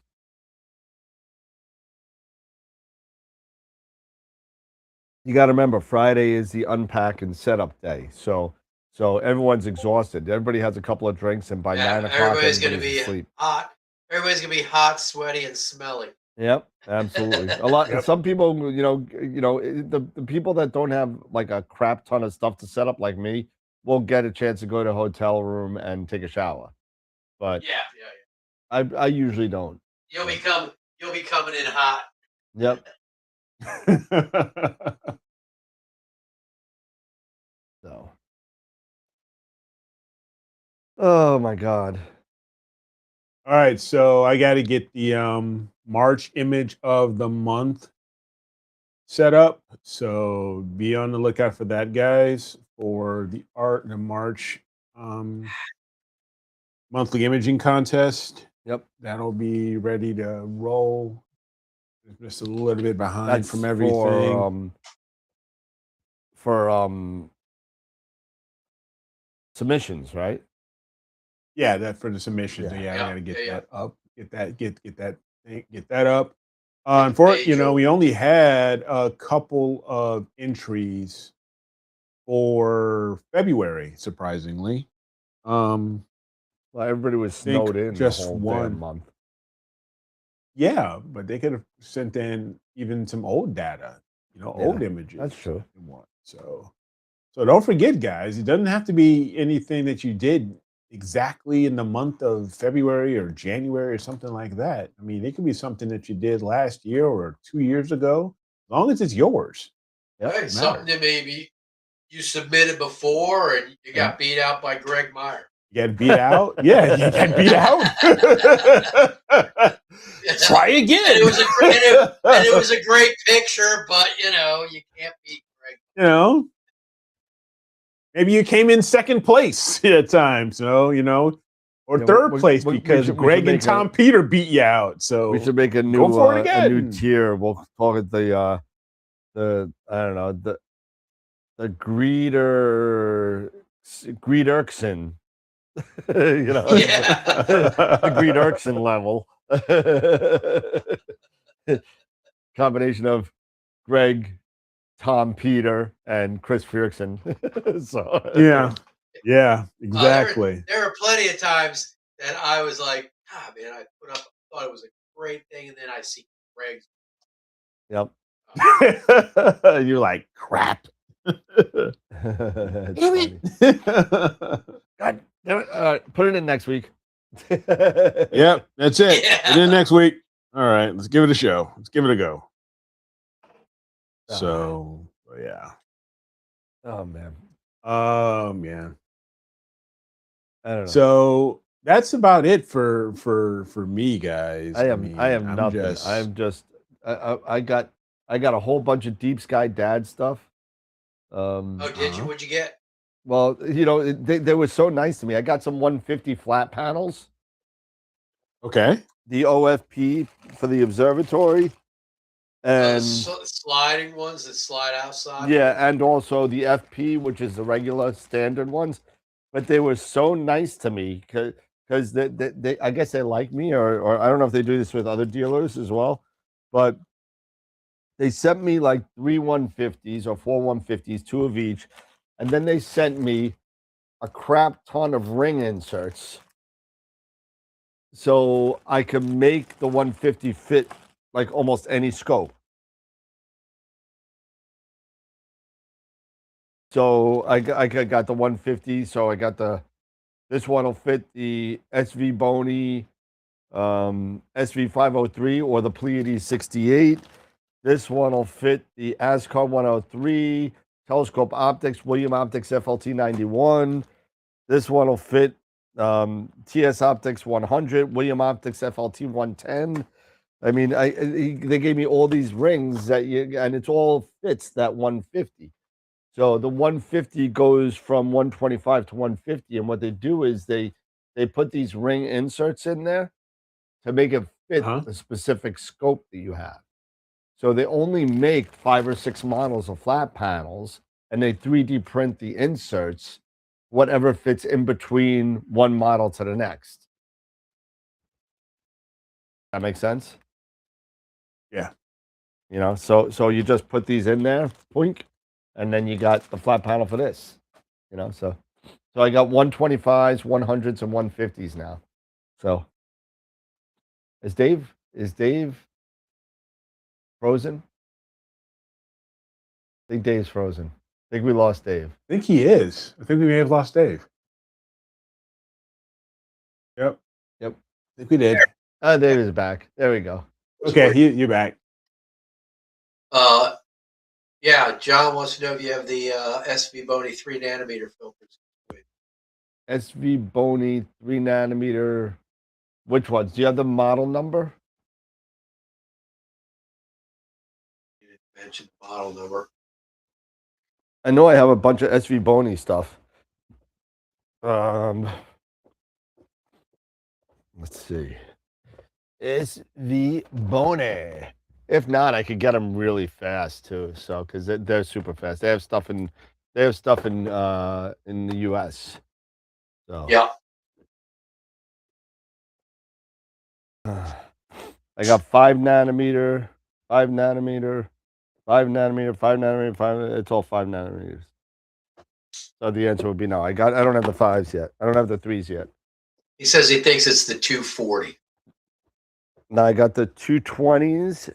You got to remember, Friday is the unpack and setup day. So everyone's exhausted. Everybody has a couple of drinks, and by 9 o'clock, everybody's going to everybody's be asleep. hot. Everybody's going to be hot, sweaty, and smelly. Yep, absolutely. A lot. Some people, the people that don't have like a crap ton of stuff to set up, like me, will get a chance to go to a hotel room and take a shower. But Yeah. I usually don't. You'll be coming in hot. Yep. So. Oh my God. All right, so I got to get the March image of the month set up. So be on the lookout for that, guys, for the art and the March monthly imaging contest. Yep. That'll be ready to roll. Just a little bit behind That's from everything. For submissions, right? Yeah, that for the submissions. Yeah, I got to get that up. Get that up. Unfortunately, we only had a couple of entries for February, surprisingly. Well, everybody was snowed in just the whole one damn month. Yeah, but they could have sent in even some old data, old images. That's true. So don't forget, guys, it doesn't have to be anything that you did exactly in the month of February or January or something like that. I mean, it could be something that you did last year or 2 years ago, as long as it's yours. Right, something that maybe you submitted before and you got beat out by Greg Meyer. You got beat out? Yeah, you got beat out. Try again. And it was a great picture, but you can't beat Greg. Maybe you came in second place at times. So, or Yeah, third we- place we because should Greg and make Tom Peter beat you out. So we should make a new go for it a new again. tier. We'll call it the I don't know, the Greederkson. You know, Yeah. the Greederkson level. Combination of Greg, Tom Peter, and Chris Ferguson. So yeah, exactly. There were plenty of times that I was like, ah, man, I thought it was a great thing, and then I see Greg's. Yep. You're like crap. Damn it. God damn it. Put it in next week. Yep, that's it. Yeah. And then next week. All right, let's give it a show. Let's give it a go. Oh. So yeah. Oh man. Man. I don't know. So that's about it for me, guys. I am I'm nothing. I'm just I got a whole bunch of deep sky dad stuff. Oh, did you? What'd you get? Well, you know, they were so nice to me. I got some 150 flat panels. Okay. The OFP for the observatory. And Sliding ones that slide outside. yeah, and also the FP, which is the regular standard ones. But they were so nice to me because they I guess they like me, or I don't know if they do this with other dealers as well, but they sent me like 3 150s or 4 150s, 2 of each, and then they sent me a crap ton of ring inserts so I could make the 150 fit like almost any scope. So I got the 150. So I got this one will fit the SV Boney SV503 or the Pleiades 68. This one will fit the ASCAR 103, Telescope Optics, William Optics FLT 91. This one will fit TS Optics 100, William Optics FLT 110. I mean, they gave me all these rings and it's all fits that 150. So the 150 goes from 125 to 150, and what they do is they put these ring inserts in there to make it fit the specific scope that you have. So they only make 5 or 6 models of flat panels, and they 3D print the inserts, whatever fits in between one model to the next. That makes sense? Yeah. You know, so you just put these in there, poink, and then you got the flat panel for this. You know, so I got 125s, 100s, and 150s now. So is Dave frozen? I think Dave's frozen. I think we lost Dave. I think he is. I think we may have lost Dave. Yep. I think we did. Dave is back. There we go. Okay, you're back. Yeah, John wants to know if you have the SV Boney 3 nanometer filters. SV Boney 3 nanometer. Which ones? Do you have the model number? You didn't mention the model number. I know I have a bunch of SV Boney stuff. Let's see. SV Boney. If not, I could get them really fast too. So because they're super fast. They have stuff in the US. So yeah. I got 5 nanometer, 5 nanometer, 5 nanometer, 5 nanometer, 5. It's all 5 nanometers. So the answer would be no. I don't have the 5s yet. I don't have the 3s yet. He says he thinks it's the 240. Now I got the 220s.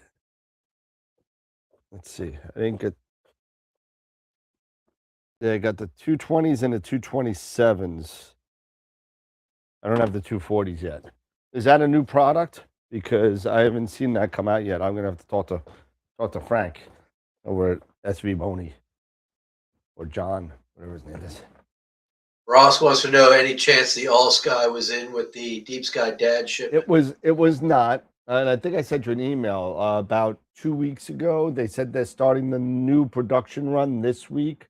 Let's see. I didn't get. Yeah, I got the 220s and the 227s. I don't have the 240s yet. Is that a new product? Because I haven't seen that come out yet. I'm gonna have to talk to Frank over at SV Boney or John, whatever his name is. Ross wants to know any chance the All Sky was in with the Deep Sky Dad shipment. It was not. And I think I sent you an email about 2 weeks ago. They said they're starting the new production run this week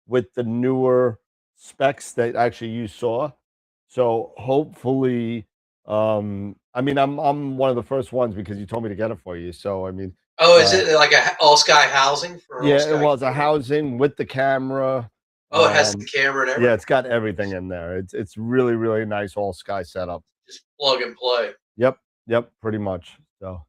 with the newer specs that actually you saw. So hopefully, I mean, I'm one of the first ones because you told me to get it for you. So I mean, Oh, is it like a all sky housing for all yeah, sky it was a camera? housing with the camera. Oh, it has the camera and everything. Yeah, it's got everything in there. It's really, really nice all sky setup. Just plug and play. Yep, pretty much. So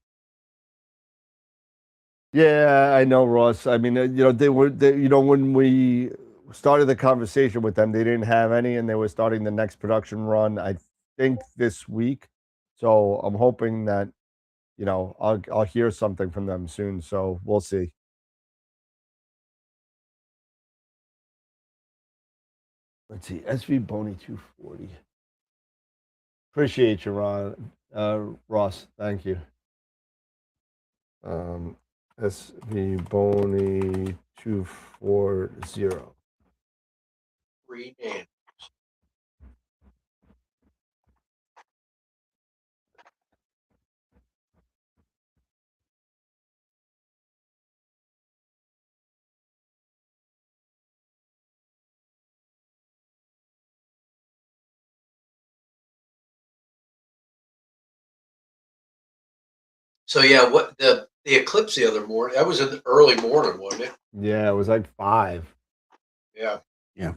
yeah, I know, Ross. I mean, when we started the conversation with them, they didn't have any, and they were starting the next production run, I think this week. So I'm hoping that, I'll hear something from them soon. So we'll see. Let's see, SV Boney 240. Appreciate you, Ross. Thank you. SV Boney 240. Rename. So yeah, what the eclipse the other morning? That was in the early morning, wasn't it? Yeah, it was like 5. Yeah. Yeah.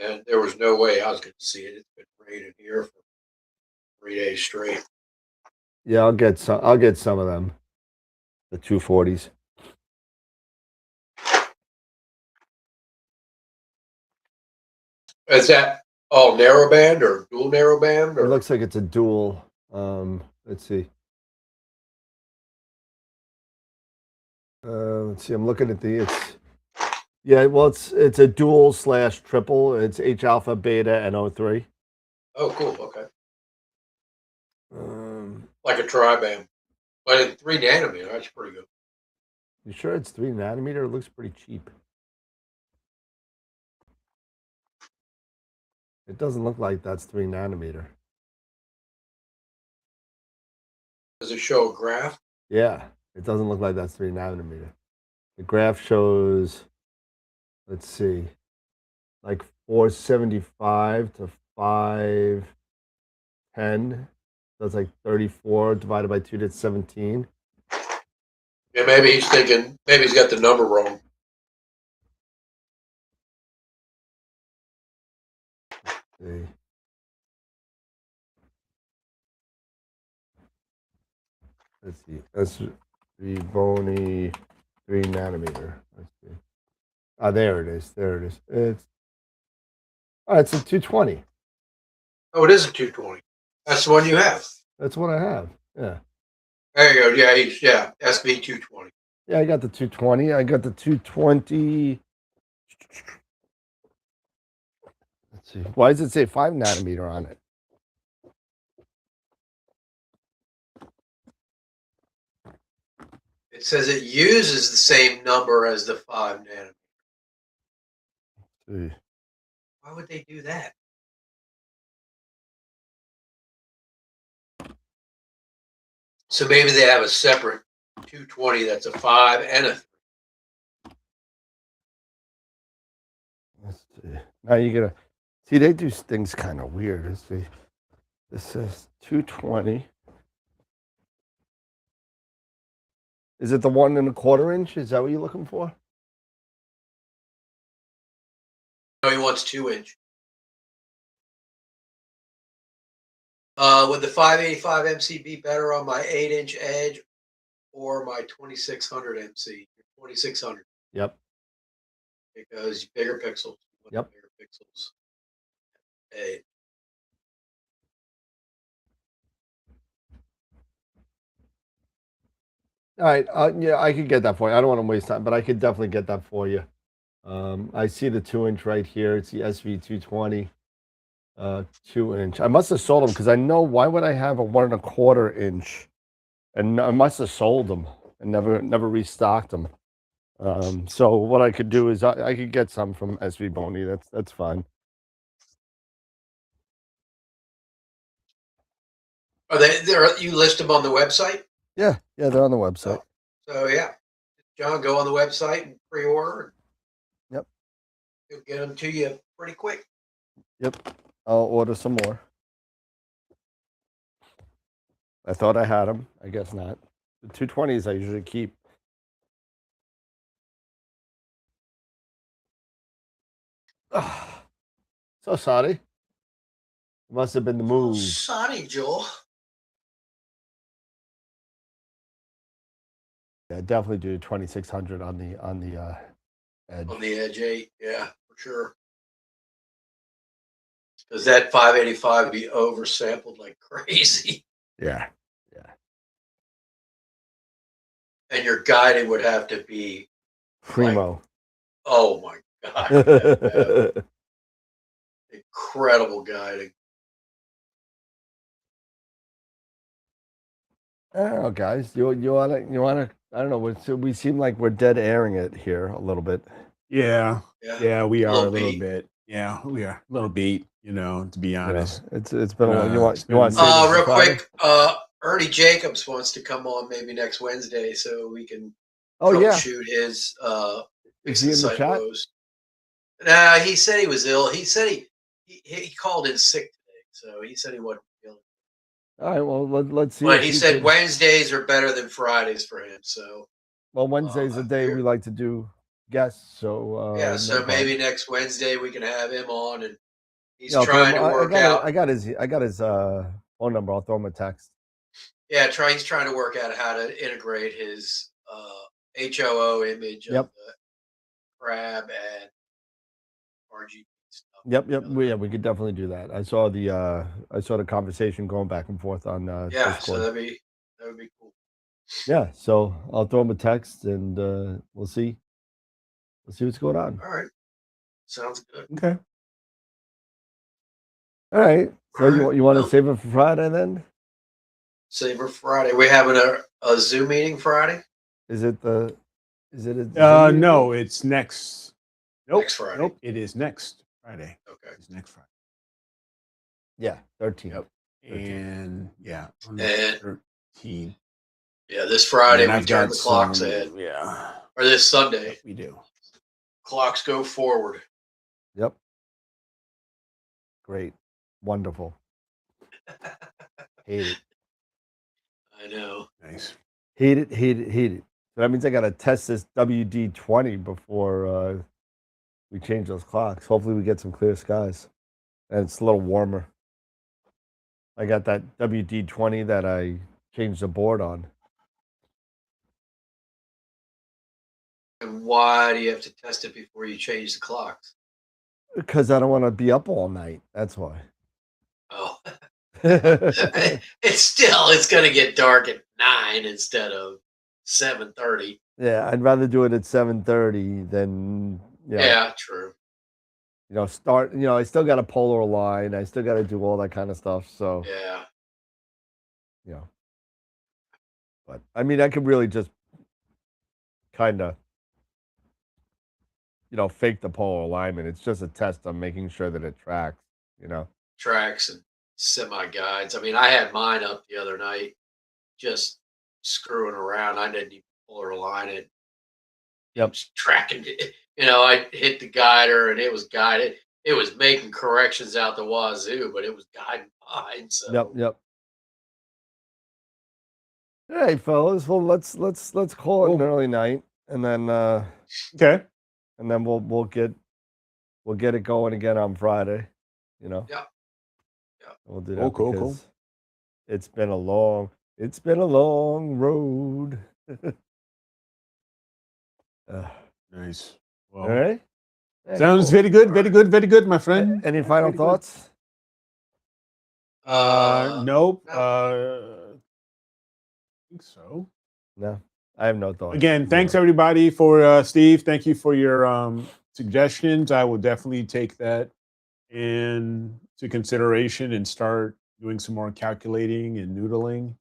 And there was no way I was going to see it. It's been raining here for 3 days straight. Yeah, I'll get some. I'll get some of them. The 240s. Is that all narrowband or dual narrowband? Or It looks like it's a dual. Let's see. Let's see. I'm looking at it's a dual / triple. It's H alpha, beta, and O3. oh, cool. Okay, Um, like a tri-band, but in 3 nanometer, that's pretty good. you sure it's 3 nanometer? It looks pretty cheap. It doesn't look like that's 3 nanometer. Does it show a graph? Yeah, it doesn't look like that's 3 nanometer. The graph shows, let's see, like 475 to 510. That's like 34 divided by 2, that's 17. Yeah, maybe he's thinking. Maybe he's got the number wrong. See. Let's see. That's the Boney 3 nanometer. Let's see. Ah, there it is. There it is. It's a 220. Oh, it is a 220. That's the one you have. That's what I have. Yeah. There you go. Yeah, SV 220. Yeah, I got the 220. I got the 220. Let's see. Why does it say 5 nanometer on it? It says it uses the same number as the 5 nanometer. See. Why would they do that? So maybe they have a separate 220 that's a 5 and a 3. Let's see. Now you gotta see, they do things kind of weird. Let's see. This says 220. Is it the 1 1/4 inch? Is that what you're looking for? No, he wants 2-inch. Would the 585 MC be better on my 8-inch edge or my 2600 MC? 2600. Yep. Because bigger pixels. Yep. Bigger pixels. Hey. All right. Yeah, I could get that for you. I don't want to waste time, but I could definitely get that for you. I see the 2-inch right here. It's the SV220, 2-inch. I must have sold them because I know, why would I have a 1 1/4 inch? And I must have sold them and never restocked them. So what I could do is I could get some from SV Boney. That's fine. Are they there? You list them on the website? Yeah, they're on the website. So yeah, John, go on the website and pre-order. Yep. He'll get them to you pretty quick. Yep. I'll order some more. I thought I had them. I guess not. The 220s I usually keep. So sorry. It must have been the Oh, move. sorry, Joel. Yeah, definitely do 2600 on the edge. On the edge 8, yeah, for sure. Because that 585 would be oversampled like crazy. Yeah. And your guiding would have to be, Primo. oh my God. Incredible guiding. I don't know, guys. You wanna I don't know. We seem like we're dead airing it here a little bit. Yeah, we are a little beat. bit. Yeah, we are a little beat. To be honest. It's been a long. You want been- save it for Real Friday? quick, Ernie Jacobs wants to come on maybe next Wednesday so we can Oh yeah. troubleshoot his Is he in the site chat? woes. Nah, he said he was ill. He said he called in sick today, so he said he wasn't feeling. All right. Well, let's see. But if he said can- Wednesdays are better than Fridays for him. So Well, Wednesday's the day we like to do guests. So yeah, no so problem. maybe next Wednesday we can have him on, and he's Yeah, I'll throw trying him- to work out. I got his phone number. I'll throw him a text. Yeah, he's trying to work out how to integrate his HOO image of the crab and RGB stuff. Yep. We could definitely do that. I saw the conversation going back and forth on Yeah, Discord. so that would be cool. Yeah, so I'll throw him a text and we'll see. We'll see what's going on. All right, sounds good. Okay. All right. So you want to Well, save it for Friday then? save for Friday. We having a Zoom meeting Friday? Is it a Zoom No, meeting? it's next. Nope. Next Friday. Nope. It is next Friday. Okay. It's next Friday. Yeah, 13. Yep. 13. And yeah, on the And 13. yeah, this Friday And we I've turn got the clocks some- ahead, Yeah, or this Sunday we do. clocks go forward. Yep. Great. Wonderful. Hate it. I know. Nice. Hate it. So that means I got to test this WD-20 before we change those clocks. Hopefully we get some clear skies. And it's a little warmer. I got that WD-20 that I changed the board on. And why do you have to test it before you change the clocks? Because I don't want to be up all night. That's why. Oh, Yeah, it's going to get dark at 9 instead of 7:30. I'd rather do it at 7:30 than Yeah, true. start. I still got to polar line. I still got to do all that kind of stuff. So Yeah. but I mean, I could really just kind of fake the polar alignment. It's just a test of making sure that it tracks. Tracks and semi guides. I mean, I had mine up the other night, just screwing around. I didn't even pull or align it. Yep. Just tracking it. I hit the guider and it was guided. It was making corrections out the wazoo, but it was guiding fine. So Yep. All right, fellas. Well, let's call it an early night, and then Okay. and then we'll get it going again on Friday. Yeah. We'll do that. Cool. Because it's been a long road. Nice. All Well, right. Yeah, sounds cool. very good, my friend. Any final Very good. thoughts? Nope. no. I think so. No, I have no thoughts. Again, thanks Zero. everybody for Steve. Thank you for your suggestions. I will definitely take that into consideration and start doing some more calculating and noodling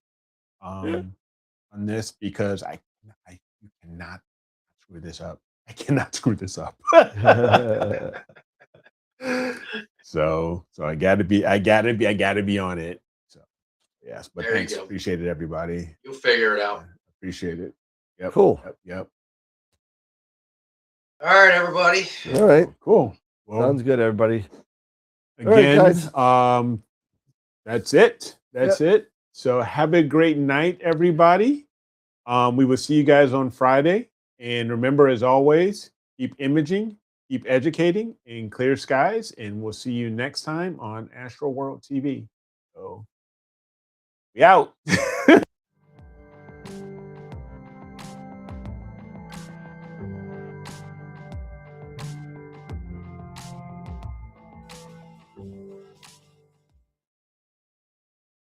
on this, because you cannot screw this up. I cannot screw this up. So I gotta be on it. So yes, but There you thanks. go. Appreciate it, everybody. You'll figure it out. Appreciate it. Yep. Cool. Yep. All right, everybody. All right. Cool. Well, Sounds good, everybody. right, Again, guys. that's it. That's it. So have a great night, everybody. We will see you guys on Friday. And remember, as always, keep imaging, keep educating, and clear skies. And we'll see you next time on Astro World TV. So we out.